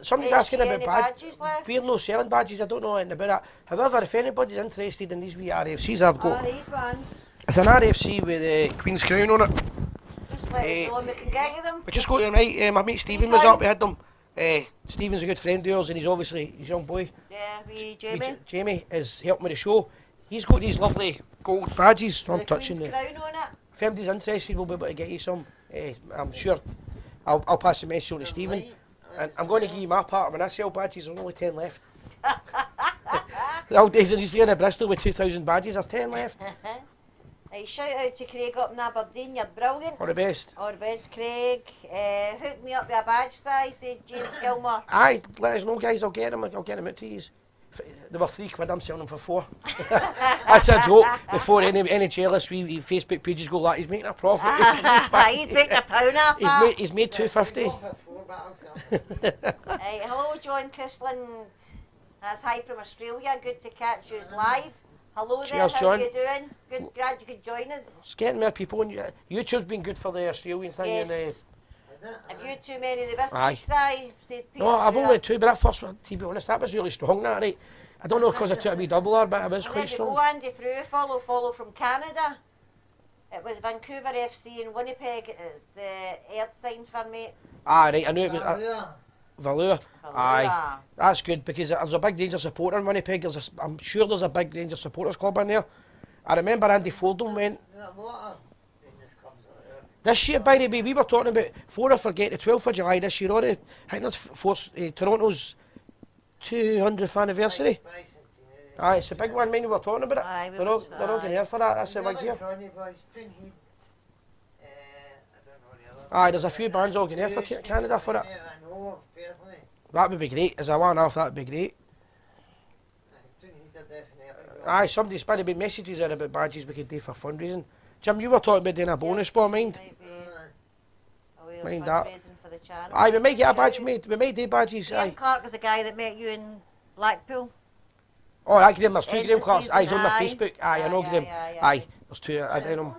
Somebody's Is asking she about any badges. badges left? We're no selling badges, I don't know anything about that. However, if anybody's interested in these wee RFCs I've got, These ones. it's an RFC with Queen's Crown on it. Just let us know and we can get you them. We just got them right, my mate Stephen was up, we had them. Stephen's a good friend of ours and he's obviously his young boy. Yeah, Jamie. Jamie is helping with the show. He's got these lovely gold badges, I'm With touching Queen's them. crown on it. If anybody's interested, we'll be able to get you some. I'm sure I'll pass the message on to Stephen. And I'm going to give you my part when I sell badges, there's only 10 left. The old days I used to go in Bristol with 2,000 badges, there's 10 left. Right, shout out to Craig up in Aberdeen, you're brilliant. All the best. All the best, Craig. Hook me up with a badge size, said James Gilmore. Aye, let us know guys, I'll get them out to you. They were £3, I'm selling them for 4. That's a joke. Before any jealous wee Facebook pages go like, he's making a profit. He's making a pound off that. He's made 250. Hello, John Chrisland. That's hi from Australia. Good to catch you live. Hello Cheers, there, how John. you doing? Good, glad you could join us. It's getting more people, and YouTube's been good for the Australian thing. Yes. And, Have you too many of the biscuits, Aye. Peter no, I've through only that? two, but that first one, to be honest, that was really strong, that, right? I don't know because I took a wee doubler, but it was And quite there you go, strong. Andy through, follow from Canada. It was Vancouver FC and Winnipeg. It's the earth signs for me. Right, I knew it was... Valua. Valua. Aye, that's good because there's a big Rangers supporter in Winnipeg. I'm sure there's a big Rangers supporters club in there. I remember Andy Fordham went... This year, by the way, we were talking about, before I forget, the 12th of July this year, already, I think that's Toronto's 200th anniversary. Aye, it's a big one, man, we were talking about it. Aye, They're all going here for that, that's a big year. Aye, there's a few bands all going here for Canada for it. That would be great, as a one-off, that would be great. Aye, somebody's been about messages there about badges we could do for fundraising. Jim, you were talking about doing a bonus ball, mind? Mind that. For the channel. Aye, we might get a badge made, we might do badges, Graham aye. Clark is the guy that met you in Blackpool. Oh, that Graham, there's two End Graham of Clarks, aye, he's on my season, Facebook, aye, I know aye, Graham, aye, aye, there's two, I don't know.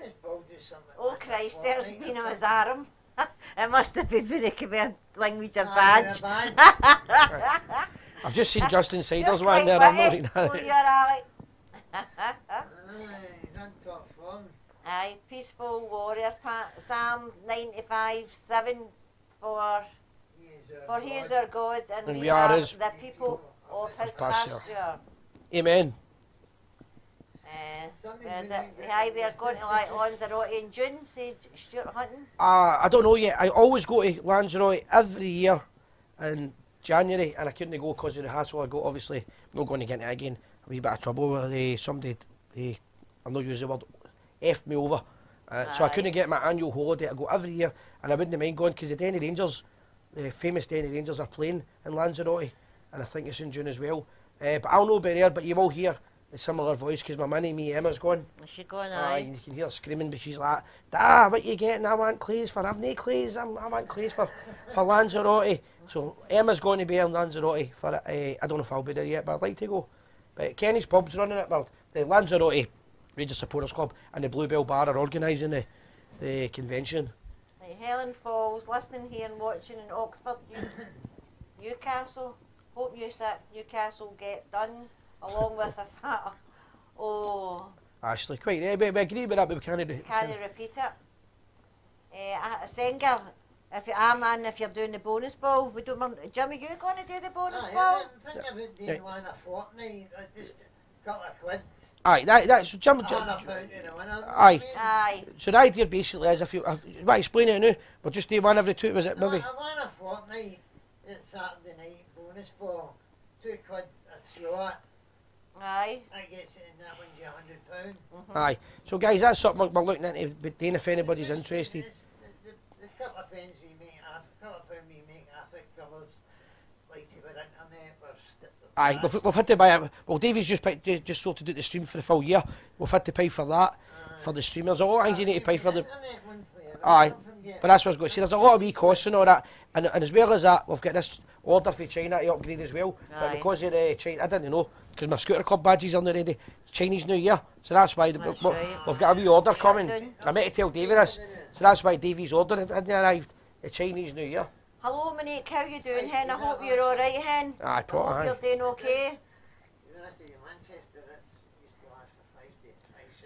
Oh Christ, there's been on his arm. It must have been when they came in language or badge. I've just seen Justin Siders You're one quite there, I'm not witty, reading so that. you're Alec. Aye, peaceful warrior, Psalm 95:7 for he is our God and we are his the people of his pasture. pasture. Amen. Where is it? Aye, they're going to like Lanzarote in June, said Stuart Hunton. I don't know yet, I always go to Lanzarote every year in January and I couldn't go because of the hassle I got, obviously. I'm not going to get into it again, a wee bit of trouble with somebody, I'm not using the word, F'd me over. So I couldn't get my annual holiday to go every year and I wouldn't mind going because the Denny Rangers, the famous Denny Rangers are playing in Lanzarote and I think it's in June as well. But I'll know about there, but you will hear a similar voice because my money, me, Emma's gone. Is she going, Aye, aye? and you can hear her screaming but she's like, Dad, what you getting? I want clays for, I've no clays, I want clays for Lanzarote. So Emma's going to be in Lanzarote for it. I don't know if I'll be there yet, but I'd like to go. But Kenny's Pub's running it, well, the Lanzarote Rangers Supporters Club and the Bluebell Bar are organising the convention. Right, Helen Falls, listening here and watching in Oxford, Newcastle. Hope Newcastle get done along with a fat. Oh. Ashley, quite, we agree with that, but we can't do it. Can't repeat it. Senger, if you're doing the bonus ball, we don't mind. Jim, are you going to do the bonus ball? I'm thinking about doing one a fortnight, just a couple of quid. Aye, that's so Jim. Aye. Aye. So the idea basically is if you explain it now, we'll just do one every two, was it maybe? I won a fortnight at Saturday night bonus ball, £2 a slot. Aye. I guess and that wins you £100. Aye. So guys, that's something we're looking into doing if anybody's interested. The couple of pence we make, a couple of pound we make, I think covers like say with internet, Aye, we've had to buy it. Well, Davey's just sorted out the stream for the full year. We've had to pay for that, for the streamers. A lot of things you need to pay for the... Aye, but that's what I was going to say. There's a lot of wee costs and all that. And as well as that, we've got this order for China to upgrade as well. But Aye. because of the China, I didn't know, because my scooter club badges aren't ready. Chinese New Year. So that's why That's we've right. got a wee order coming. Done. I meant to tell Davey this. So that's why Davey's order hadn't arrived. The Chinese New Year. Hello, Monique, how you doing, Hen? I hope you're all right, Hen. Aye, I probably, hope aye. you're doing okay. University of Manchester, it's used to last for 5 days.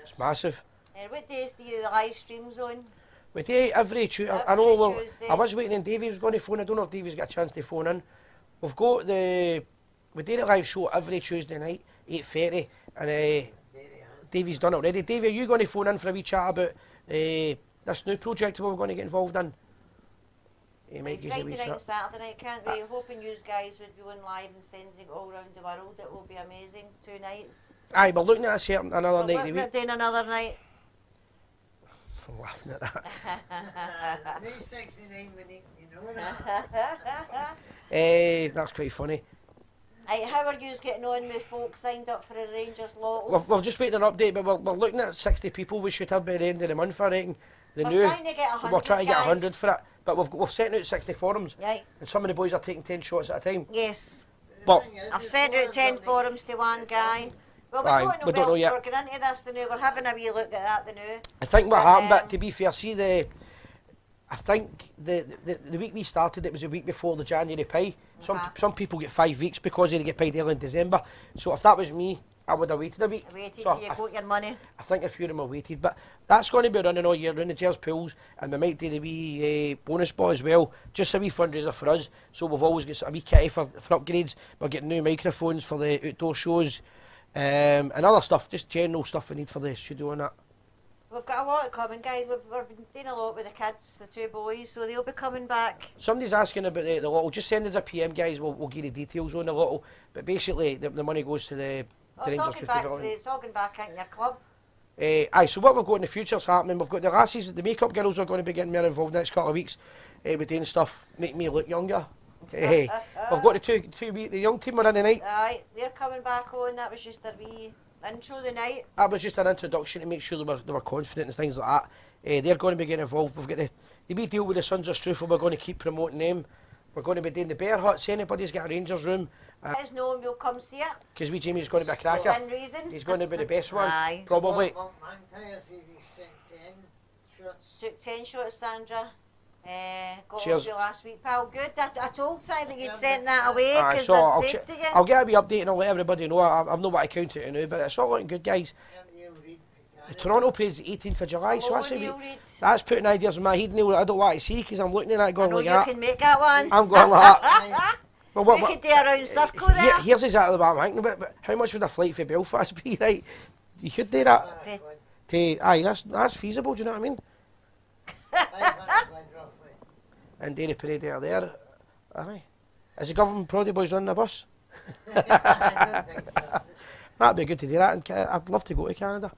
It's massive. And what days do you the live streams on? We do every Tuesday. I know. Every Well, Tuesday. I was waiting and Davey was going to phone. I don't know if Davey's got a chance to phone in. We do the live show every Tuesday night, 8:30, and Davey's done it already. Davey, are you going to phone in for a wee chat about this new project we're going to get involved in? He might give you a Friday wee night and chat. Saturday night, can't we? Hoping you guys would be on live and sending it all around the world. It will be amazing. 2 nights. Aye, we're looking at a certain another But night we're of the week. doing another night. I'm laughing at that. May 69 Monique, you know that. That's quite funny. Aye, how are you getting on with folks signed up for the Rangers Lotto? We're just waiting an update, but we're looking at 60 people we should have by the end of the month, I reckon. We're trying to get 100, We're trying to get guys. 100 for it, but we've sent out 60 forums, Right. and some of the boys are taking 10 shots at a time. Yes. But I've sent out 10 forums to one guy. Well, we don't know yet. We're going into this now. We're having a wee look at that now. I think what happened, but to be fair, see I think the week we started, it was a week before the January pay. Some people get 5 weeks because they get paid early in December. So if that was me, I would have waited a week. Waited till you got your money. I think a few of them have waited, but that's going to be running all year round, the Gers pools, and we might do the wee bonus ball as well, just a wee fundraiser for us. So we've always got a wee kitty for upgrades. We're getting new microphones for the outdoor shows, and other stuff, just general stuff we need for the studio and that. We've got a lot coming, guys. We've been doing a lot with the kids, the 2 boys, so they'll be coming back. Somebody's asking about the lotto. Just send us a PM, guys. We'll give you details on the lotto. But basically, the money goes to the Rangers Youth Development. It's all going back into your club. Aye, so what we've got in the future is happening. We've got the lasses, the makeup girls are going to be getting more involved in the next couple of weeks. With doing stuff, make me look younger. We've got the young team are in tonight. Aye, they're coming back on. That was just a wee intro the night. That was just an introduction to make sure they were confident and things like that. They're going to be getting involved. We've got the wee deal with the Sons of Struthel. We're going to keep promoting them. We're going to be doing the bear huts. Anybody's got a Rangers room. Let us know and we'll come see it. Because wee Jamie's going to be a cracker. Within reason. He's going to be the best one. Aye. Probably. Took 10 shots, Sandra. Got Cheers. on to last week, pal. Good. I told Si that you'd sent that away because so I'd said to you. I'll get a wee update and I'll let everybody know. I've not what I count it now, but it's all looking good, guys. The Toronto plays the 18th of July, so that's putting ideas in my head now I don't want to see because I'm looking at that going like that. You can make that one. I'm going like that. Well, we could do a round circle there. Here's exactly what I'm thinking about, but how much would a flight for Belfast be, right? You could do that. Aye, that's feasible, do you know what I mean? And Dairy Parade out there. Aye. Is the government Proddy boys running a bus? That'd be good to do that. I'd love to go to Canada.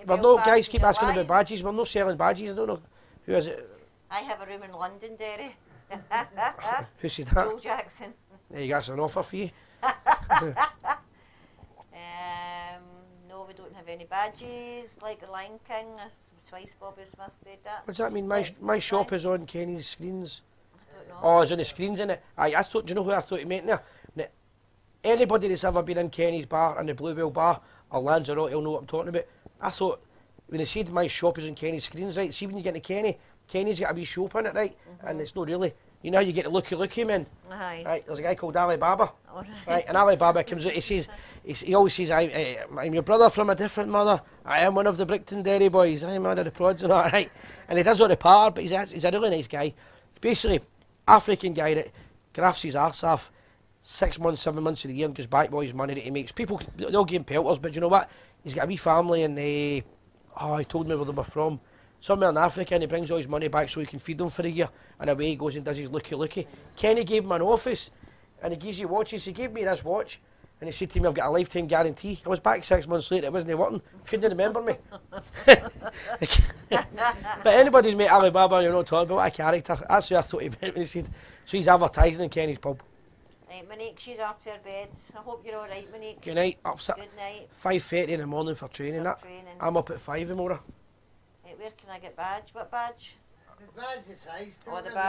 We're not, guys keep asking about badges. We're not selling badges. I don't know. Who is it? I have a room in London, Derry. Who said that? Joel Jackson. There you got an offer for you. No, we don't have any badges. Like the Lion King, twice Bobby Smith said that. What's that mean? My shop is on Kenny's screens. I don't know. Oh, it's on the screens, isn't it? Aye, do you know who I thought you meant there? Now, anybody that's ever been in Kenny's bar and the Bluebell bar or Lanzarote will know what I'm talking about. I thought when they said my shop is on Kenny's screens, right? See when you get to Kenny's got a wee shop in it, right? And it's not really. You know how you get the looky man? Aye. Right, there's a guy called Alibaba. All Right, and Alibaba comes out, he always says, I'm your brother from a different mother. I am one of the Brickton Dairy boys. I am one of the prods and all, right? And he does all the power, but he's a really nice guy. Basically, African guy that grafts his arse off 6 months, 7 months of the year and goes back with all his money that he makes. People, they'll give him pelters, but you know what? He's got a wee family and he told me where they were from. Somewhere in Africa, and he brings all his money back so he can feed them for a year. And away he goes and does his looky. Kenny gave him an office, and he gives you watches. He gave me this watch, and he said to me, I've got a lifetime guarantee. I was back 6 months later, it wasn't working. Couldn't remember me. But anybody's met Alibaba, you know, talking about what a character. That's who I thought he meant when he said, so he's advertising in Kenny's pub. Right, Monique, she's off to her bed. I hope you're all right, Monique. Good night. Good night. 5:30 in the morning for training. I'm up at 5 tomorrow. Right, where can I get badge? What badge? The badge is high.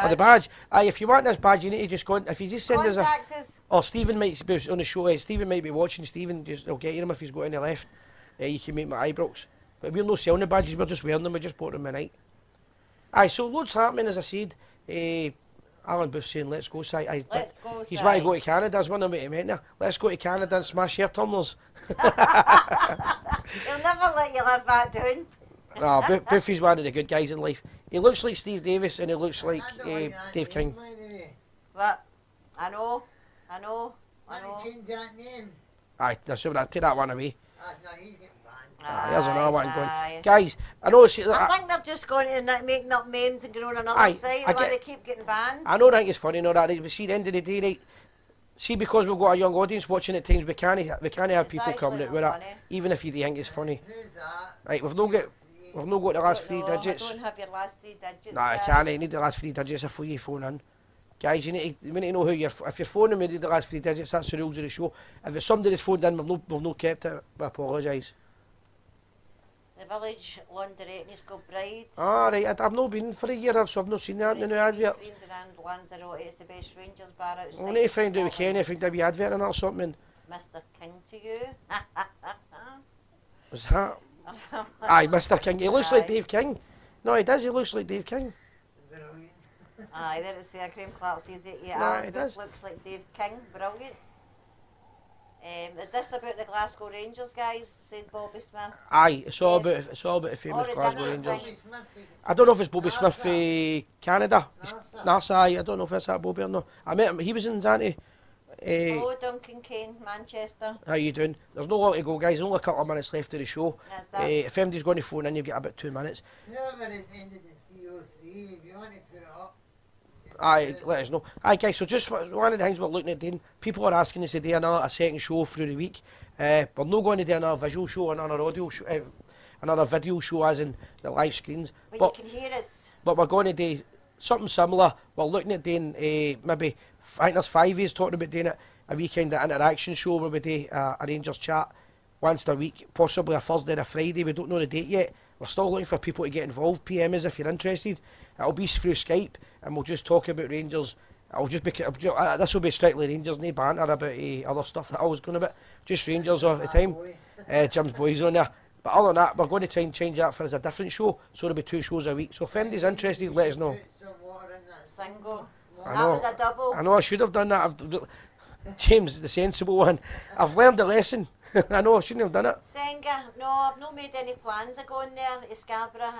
The badge. Aye, if you want this badge, you need to just go. If you just send Contact us or Stephen might be on the show. Stephen might be watching. Stephen, I'll get him if he's got any left. You can make my eyebrows. But we're not selling the badges. We're just wearing them. We just bought them tonight. Aye, so loads happening as I said. Alan Booth saying, let's go, Si. Let's go, Si. He's want to go to Canada. That's one of them meant there. Let's go to Canada and smash air tumblers. He'll never let you live that down. No, Buffy's one of the good guys in life. He looks like Steve Davis and he looks like Dave King. What? I know. Change that name. Aye, so take that one away. No, he's getting banned. There's another one going. Guys, I know. I think they're just going to making up memes and going on another site where they keep getting banned. I know, think it's funny, no, that. But see, at the end of the day, right, see, because we've got a young audience watching at times, we can't have people coming out with it, even if you think it's funny. Who's that? Right, we've not got the last 3 digits. I don't have your last 3 digits. Nah, I can't. I need the last 3 digits before you phone in. Guys, we need to know who if you're phoning, we need the last 3 digits. That's the rules of the show. If it's somebody that's phoned in, we've not kept it. I apologise. The Village Laundrette called Bride. Right, I've not been for a year, so I've not seen that in the new advert. Screens around Lanzarote, it's the best Rangers bar outside. I need to find out with Kenny if I can do a wee advert on it or something. Mr. King to you. Was that? Aye, Mr. King. He looks like Dave King. No, he does. He looks like Dave King. Brilliant. Aye, there it is. Graham Clark says that Nah, he does. looks like Dave King. Brilliant. Is this about the Glasgow Rangers, guys? Said Bobby Smith. Aye, it's all about the famous Glasgow Rangers. I don't know if it's Bobby Smith for Canada. NASA. Aye, I don't know if it's that Bobby or not. I met him. He was in Zante. Hello, Duncan Kane, Manchester. How you doing? There's no long to go, guys. There's only a couple of minutes left of the show. If anybody's going to phone in, you've got about 2 minutes. No, but it ended in 303. If you want to put it up. Aye, let us know. Aye, guys, so just one of the things we're looking at doing, people are asking us to do a second show through the week. We're not going to do another visual show, another audio show, another video show as in the live screens. But you can hear us. But we're going to do something similar. We're looking at doing maybe, I think there's 5 years talking about doing it, a weekend interaction show where we do a Rangers chat once a week, possibly a Thursday and a Friday. We don't know the date yet. We're still looking for people to get involved. PM us if you're interested. It'll be through Skype and we'll just talk about Rangers. It'll just be, this will be strictly Rangers, no banter about other stuff that I was going about. Just Rangers all the time. Jim's boys on there. But other than that, we're going to try and change that for as a different show. So there'll be 2 shows a week. So if anybody's interested, let us know. Single. I That know. was a double. I know I should have done that. James, the sensible one. I've learned the lesson. I know I shouldn't have done it. Senga, no, I've not made any plans of going there to Scarborough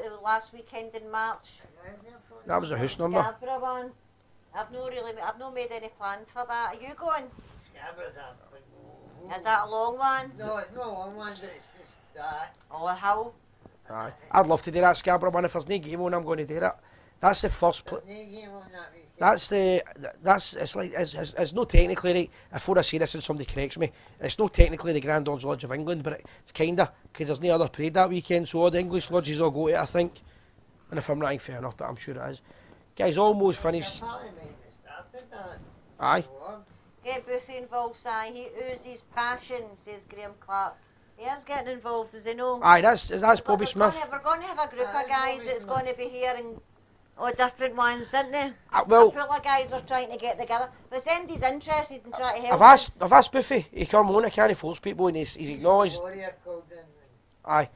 the last weekend in March. That was a house number. Scarborough one. I've not made any plans for that. Are you going? Scabbers up. Is that a long one? No, it's not a long one, but it's just that. Oh, a hill. Aye. I'd love to do that Scarborough one. If there's no game on, I'm going to do that. That's the first place. There's no game on that weekend. It's like, it's not technically right, before I say this and somebody corrects me, it's not technically the Grand Lodge Lodge of England, but it's kinda, because there's no other parade that weekend, so all the English lodges all go to it, I think. And if I'm right, fair enough, but I'm sure it is. Guys, almost finished. Aye. Get Boothie involved, Si. He oozes passion, says Graham Clark. He is getting involved, does he know? Aye, that's Bobby Smith. We're going to have a group of guys that's going to be here and all different ones, isn't they? Well, a pool of guys we're trying to get together. But Sandy's interested in trying to help us. I've asked Buffy, he come on, I can't force people and he's acknowledged. Aye.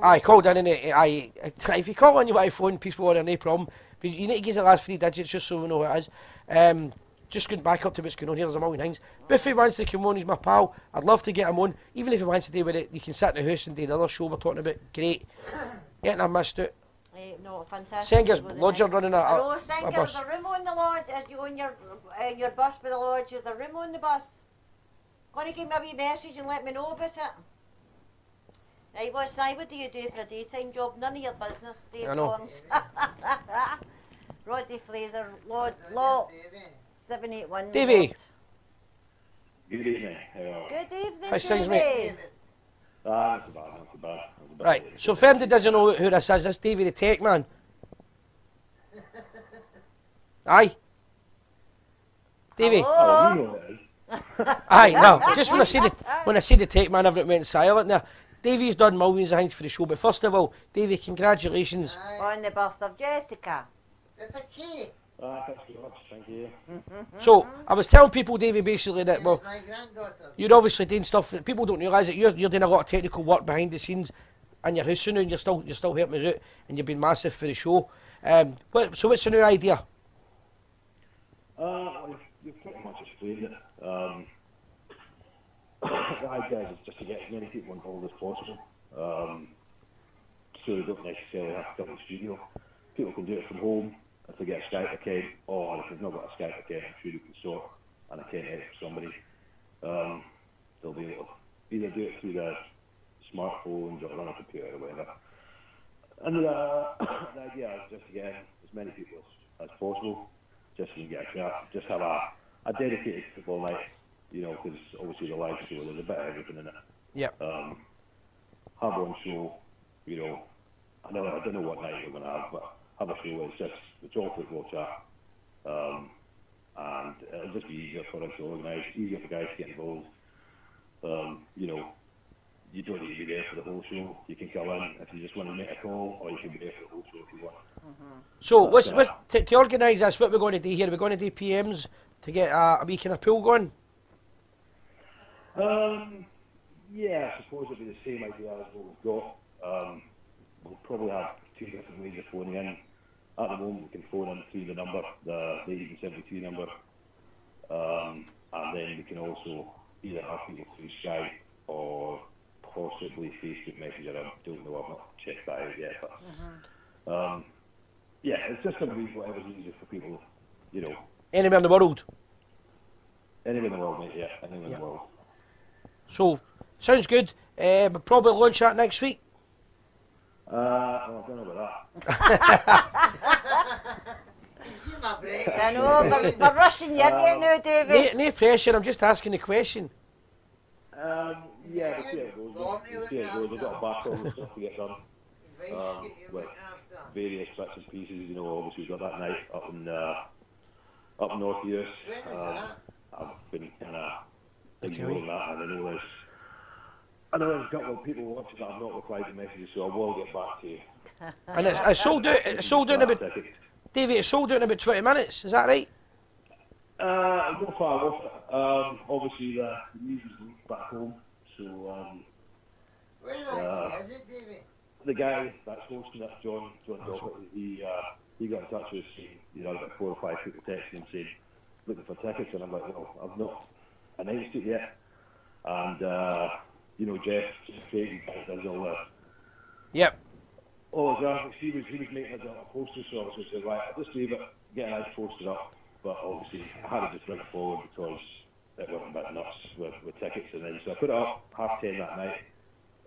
Aye, called in and aye, if you call on you by phone, Peaceful Warrior, no problem. But you need to give us the last 3 digits just so we know what it is. Just going back up to what's going on here, there's a million things. Buffy wants to come on, he's my pal. I'd love to get him on. Even if he wants to do with it, you can sit in the house and do the other show we're talking about. Great. Getting I missed it. No, fantastic. Senga's lodge are running a no, Senga, bus. there's a room on the lodge. As you on your bus by the lodge, there's a room on the bus. Gonna give me a wee message and let me know about it. Right, what do you do for a daytime job? None of your business, Dave Forms. Roddy Fraser, Lord 781. Davey. Good evening. Good evening, How's things, mate? Not so bad. Right, so if anybody doesn't know who this is, this Davey the Tech Man. Aye. Davey. Oh, you know it is. Aye, no, just when I say the Tech Man, everything went silent there. Davey's done millions of things for the show, but first of all, Davey, congratulations. On the birth of Jessica. It's a key. Thanks very much, thank you. So, I was telling people, Davey, basically that, well, My granddaughter. you're obviously doing stuff that people don't realise that you're doing a lot of technical work behind the scenes in your house now, and you're still helping us out, and you've been massive for the show. So what's the new idea? You've pretty much explained it. The idea is just to get as many people involved as possible, so they don't necessarily have to come to the studio. People can do it from home. If they get a Skype account, or if they've not got a Skype account, I'm sure you can sort an account out for somebody. They'll be able to either do it through their smartphones or on a computer or whatever. And the idea is just to get as many people as possible, just so you can get a craft, just have a dedicated football night, you know, because obviously the live show, there's a bit of everything in it. Yep. Have one show, you know, I don't know what night we're going to have, but have a show, it's all football chat, and it'll just be easier for us to organise, easier for guys to get involved. You know, you don't need to be there for the whole show. You can come in if you just want to make a call, or you can be there for the whole show if you want. So, to organise this, what we're going to do here, we're going to do PMs to get a wee kind of pool going? Yeah, I suppose it'll be the same idea as what we've got. We'll probably have two different ways of phoning in. At the moment, we can phone in through the number, the 1872 number, and then we can also either have people through Skype or possibly Facebook Messenger. I don't know, I've not checked that out yet. But, yeah, it's just going to be whatever's easier for people, you know. Anywhere in the world? Anywhere in the world, mate, yeah, anywhere in the world. So, sounds good. We'll probably launch that next week. Well, I don't know about that. Give my break. I know, we're rushing you into it now, David. No pressure, I'm just asking the question. Yeah, we'll see how it goes. We'll see how it goes. We've got a backlog of stuff to get done. With various bits and pieces, you know, obviously we've got that night up north of us. I've been kind of ignoring that, and I know there's a couple of people watching that I've not replied to messages, so I will get back to you. And it's sold out. It's sold out in about. David, it's sold out in about 20 minutes. Is that right? I'll go far off. Obviously, the news is leaked back home, so Where is it, David? the guy that's hosting it, John Dockett, he got in touch with us, saying, you know, about 4 or 5 people texting him saying, looking for tickets, and I'm like, no, I've not announced it yet. And you know, Jeff Craig does all the all the graphics. He was making a poster, so I was just saying, right, I'll just leave it, get a nice poster up. But obviously, I had to just bring it forward because it went a bit nuts with tickets, and then so I put it up 10:30 that night.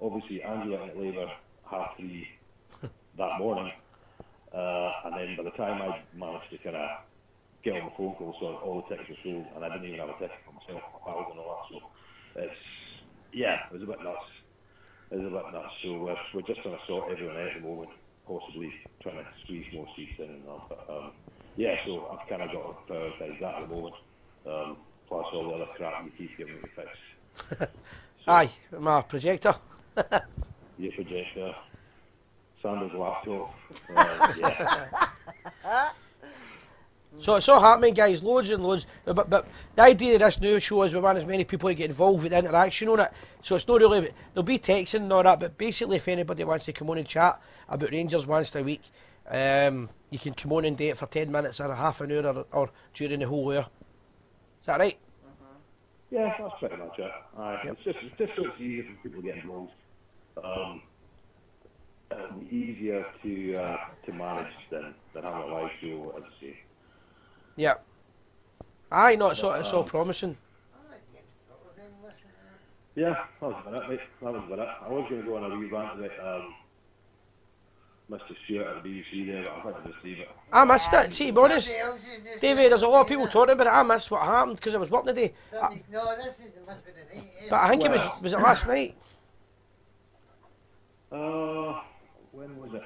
Obviously, Angela and Labour 3:30 that morning, and then by the time I managed to kind of get on the phone call, so all the tickets were sold, and I didn't even have a ticket for myself, my pals and all that. So it was a bit nuts. So we're just trying to sort everyone out at the moment, possibly trying to squeeze more seats in and that. But so I've kind of got to prioritise that at the moment. Plus all the other crap you keep giving me to fix. Aye, my projector. Your projector, Sanders' laptop. So it's all happening, guys, loads and loads. But the idea of this new show is we want as many people to get involved with the interaction on it. So it's not really, there'll be texting and all that, but basically if anybody wants to come on and chat about Rangers once a week, you can come on and do it for 10 minutes or half an hour or during the whole hour. Is that right? Yeah, that's pretty much it. Yep. It's just so it's easier for people to get involved. It'll be easier to manage than having a live show, as I say. Yeah. Aye, no, it's all promising. Yeah, that was about it, mate. That was about it. I was going to go on a wee rant about Mr. Stewart at the BBC there, but I think I'll just leave it. I missed it, see, to be honest. David, there's a lot of people talking about it. I missed what happened because I was working today. No, this must be the night. But I think it was it last night? When was it?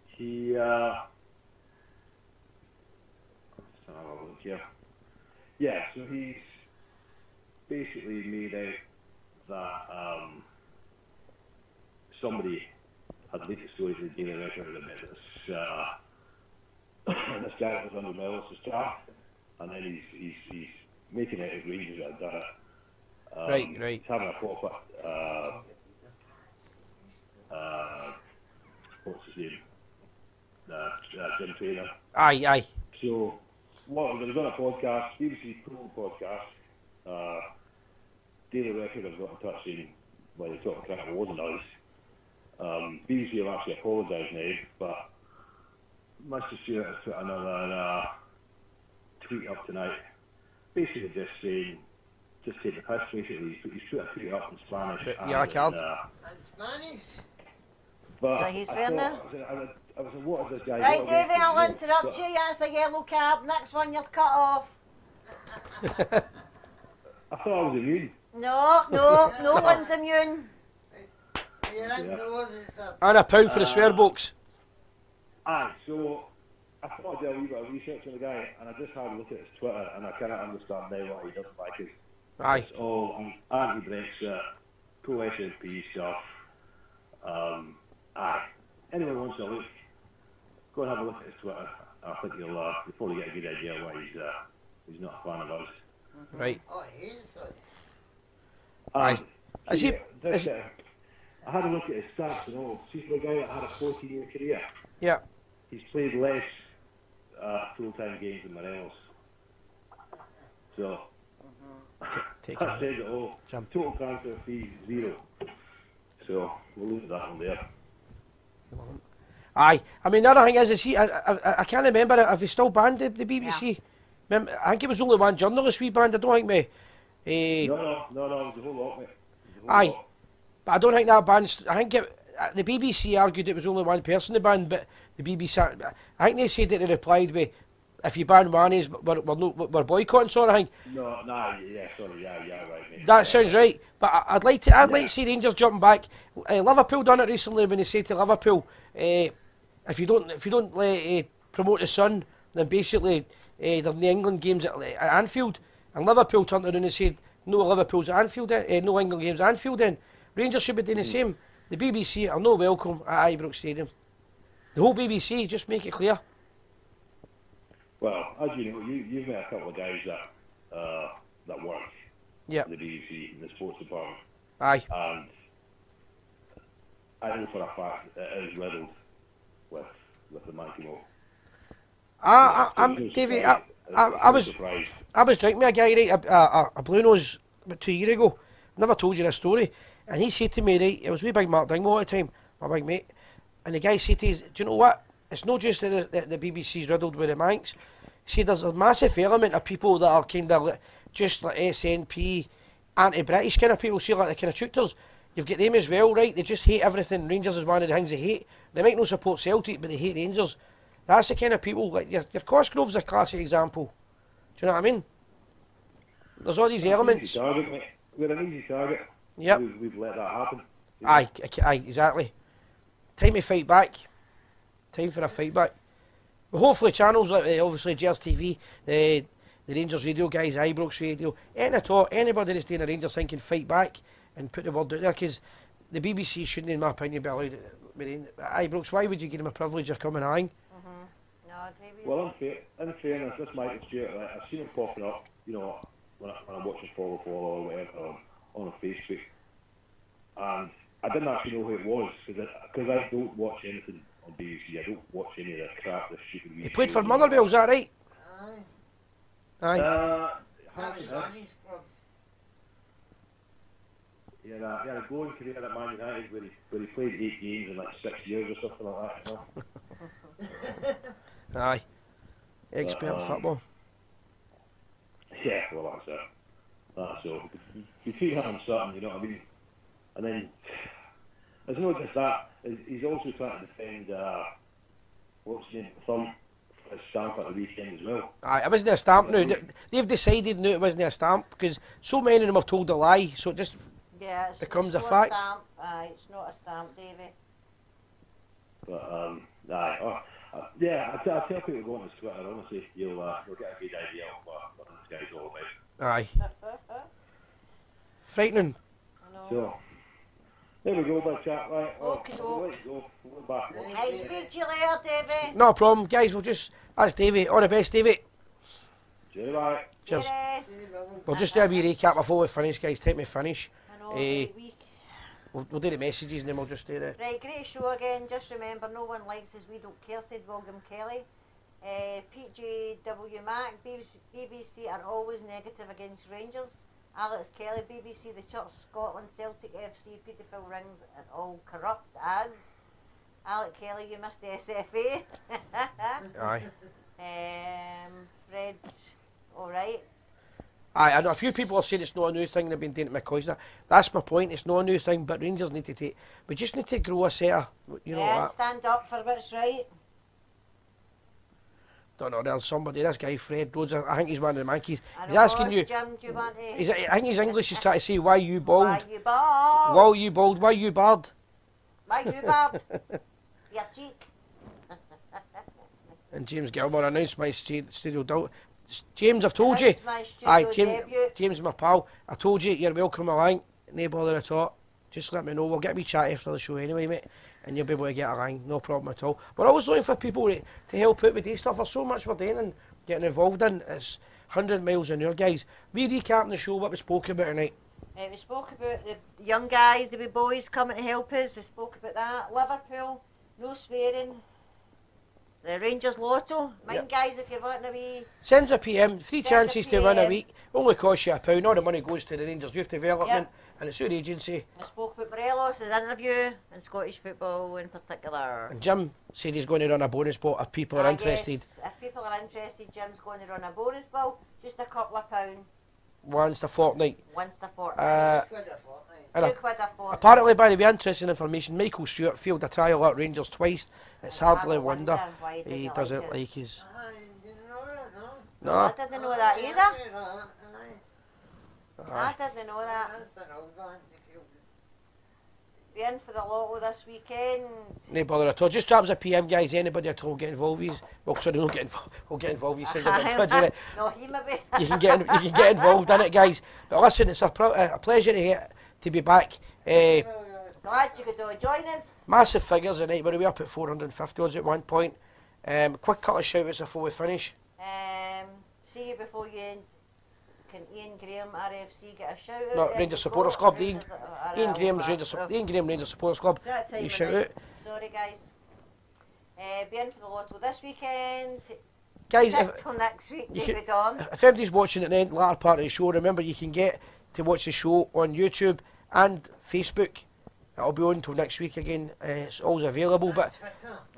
He, let's have a look here. Yeah, so he's basically made out that somebody had leaked a story to the Daily Record about this guy that was under Mellis' staff, and then he's making out as Rangers that had done it. Right. He's having a proper what's his name? Jim Trainer. Aye. So, what we're going to do on a podcast, BBC Pro podcast, Daily Record have got in touch saying, well, they talking crap, it wasn't us. BBC have actually apologised now, but Mr. Stewart has put another tweet up tonight, basically just saying, just take the piss, basically. He's put a tweet up in Spanish. Yeah, I can't. In Spanish? But He's swearing there. I was like, what is this guy? Right, Davey, I'll interrupt you. That's a yellow card. Next one, you're cut off. I thought I was immune. No one's immune. You're indoors, it's a... And £1 for the swear box. Aye, so I thought I'd do a wee bit of research on the guy, and I just had a look at his Twitter, and I kind of understand now what he doesn't like. It's all anti-Brexit, pro-SNP stuff. Aye. Anyone wants to look, go and have a look at his Twitter. I think you'll probably get a good idea why he's not a fan of us. Right. Oh, he is. Aye. And Is he? this, I had a look at his stats and all. See, for a guy that had a 14-year career, Yeah. he's played less full-time games than Morelos. So, Take that it. says it all. Jump. Total transfer fee, 0. So, we'll leave that one there. Aye. I mean, the other thing is he? I can't remember if he still banned the BBC. Remember, I think it was only one journalist we banned. I don't think me. No, it was a whole lot, mate. It was a whole Aye. lot. But I don't think that ban. I think the BBC argued it was only one person they banned, but the BBC. I think they said that they replied with, "If you ban one, we're boycotting." Sort of thing. Sorry, yeah, right, mate. That sounds right. But I'd like to see Rangers jumping back. Liverpool done it recently when they said to Liverpool, if you don't let promote the Sun, then basically they're in the England games at Anfield. And Liverpool turned around and said, no Liverpool's at Anfield, no England games at Anfield then. Rangers should be doing the same. The BBC are not welcome at Ibrox Stadium. The whole BBC, just make it clear. Well, as you know, you've met a couple of guys that work Yeah. in the BBC, in the sports department. Aye. And I know for a fact it is riddled with the Mankimo. I'm Davey. I was surprised. I was drinking with a guy, right, a blue nose about 2 years ago. Never told you this story. And he said to me, right, it was with big Mark Dingwall at the time, my big mate. And the guy said to us, do you know what? It's not just that the BBC's riddled with the Manx. He said there's a massive element of people that are kind of just like SNP, anti-British kind of people, see like the kind of shooters. You've got them as well, right? They just hate everything. Rangers is one of the things they hate. They might not support Celtic, but they hate Rangers. That's the kind of people, like your Cosgrove's a classic example. Do you know what I mean? There's all these elements. Easy target, mate. We're an easy target. Yep. We've let that happen. Aye, exactly. Time to fight back. Time for a fight back. Well, hopefully channels like obviously Gers TV, the Rangers Radio guys, Ibrox Radio, anybody that's doing a Rangers thing can fight back and put the word out there, because the BBC shouldn't, in my opinion, be allowed. Ibrox, why would you give them a privilege of coming on? No, I agree with you. Well, in fairness, this Michael Stewart, I've seen him popping up, you know, when I'm watching Follow or whatever on Facebook, and I didn't actually know who it was, because I don't watch anything on BBC. I don't watch any of the crap, the stupid. He played for Motherwell, is that right? Aye. Aye. That was on his club. He had a glowing career at Man United where he played 8 games in like 6 years or something like that, you know? Aye. Expert football. Yeah, well, that's it. That's all. Between him and Sutton, you know what I mean? And then, it's not just that, he's also trying to defend, what's his name, Thumb, his stamp at the weekend as well. Aye, it wasn't a stamp now. They've decided now it wasn't a stamp, because so many of them have told a lie, so it just Yeah, it's becomes it's a not fact. Stamp. Aye, it's not a stamp, Davey. But, yeah, I tell people going to Twitter, honestly, you'll get a good idea of what this guy's all about. Aye. Frightening. I know. So, there we go, big chat, right? Okie doke. Let's go. We're back. Hey, speak to you later, Davey. No problem, guys. That's Davey. All the best, Davey. Cheers, bye. Cheers. Cheerio. We'll just do a wee recap before we finish, guys. Time to finish. I know, Eh, right week. We'll do the messages and then we'll just do the. Right, great show again. Just remember, no one likes us, we don't care, said William Kelly. PJW Mac, BBC are always negative against Rangers. Alex Kelly, BBC, the Church Scotland, Celtic FC, Peterfield Rings are all corrupt as. Alex Kelly, you missed the SFA. Aye. Fred, alright. Aye, I know a few people are saying it's not a new thing. They've been doing it at McCoy's. That's my point. It's not a new thing, but Rangers need to take. We just need to grow a set of, you know, Yeah, that. stand up for what's right. Don't know. There's somebody. This guy, Fred Rhodes. I think he's one of the Mankeys. I He's know, asking you. Jim, do you want to... I think his English is trying to say, "Why you bald? Why you bald? Why you bald? Why you bald?" Why you bald? Your cheek. And James Gilmore announced my studio doubt. James, I've told you. This is my studio Aye, debut. James, my pal. I told you, you're welcome along. No bother at all. Just let me know. We'll get a wee chat after the show anyway, mate. and you'll be able to get a line, no problem at all. We're always looking for people to help out with these stuff. There's so much we're doing and getting involved in. It's 100 miles an hour, guys. We recapping the show, what we spoke about tonight. We spoke about the young guys, the wee boys coming to help us. We spoke about that. Liverpool, no swearing. The Rangers Lotto. Mind, guys, if you want a wee... Sends a PM, three Sends a chances to win a PM. week. Only costs you £1. All the money goes to the Rangers Youth Development and it's your agency. We spoke about Morelos' interview in Scottish football in particular. And Jim said he's going to run a bonus ball if people are interested. Yes, if people are interested, Jim's going to run a bonus ball. Just a couple of pounds. Once a fortnight. Once a fortnight. Quid a fortnight. And £2 a fortnight. apparently, by the way, interesting information, Michael Stewart failed a trial at Rangers twice. It's hardly a wonder why he didn't doesn't it. like his... Aye, you know that, no? No. I didn't know that either. Aye. I didn't know that. That's an old one. If you Be in for the Lotto this weekend. No bother at all. Just drop us a PM, guys. Anybody at all get involved with? Well, sorry, don't get involved. We'll get involved. You said No, he maybe. you can get involved in it, guys. But listen, it's a pleasure to be back. Glad you could all join us. Massive figures tonight. We're up at 450 odds at one point. Quick couple of shout outs before we finish. See you before you end. Can Ian Graham RFC get a shout out? No, There Rangers you Supporters go. Club. Rangers- Ian Graham's oh, Ian Graham Rangers Supporters Club. that time You of shout night. out. Sorry, guys. Be in for the Lotto this weekend. Guys, Sit till next week. you David on. if anybody's watching at the latter part of the show, remember you can get to watch the show on YouTube and Facebook. It'll be on until next week again. It's always available, but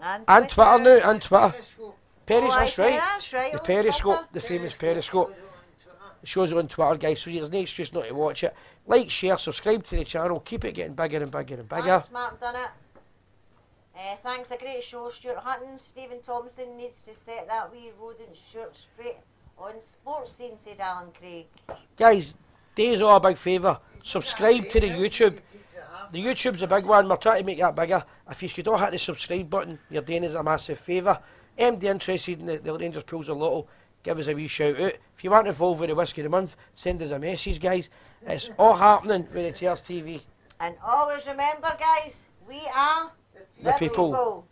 and Twitter now, and Twitter. That's right. That's right. The on Periscope, Twitter. the famous Periscope. The show's on Twitter, guys, so there's no excuse not to watch it. Like, share, subscribe to the channel, keep it getting bigger and bigger and bigger. Thanks, Mark, done it. Thanks, a great show, Stuart Hutton. Stephen Thompson needs to set that wee rodent shirt straight on sports scene, said Alan Craig. Guys, do us all a big favour. Subscribe to the YouTube. The YouTube's a big one. We're trying to make that bigger. If you could all hit the subscribe button, you're doing us a massive favour. MD interested in the Rangers Pools of Lotto, give us a wee shout out. If you want involved with the Whisky of the Month, send us a message, guys. It's all happening with the Tears TV. And always remember, guys, we are The people.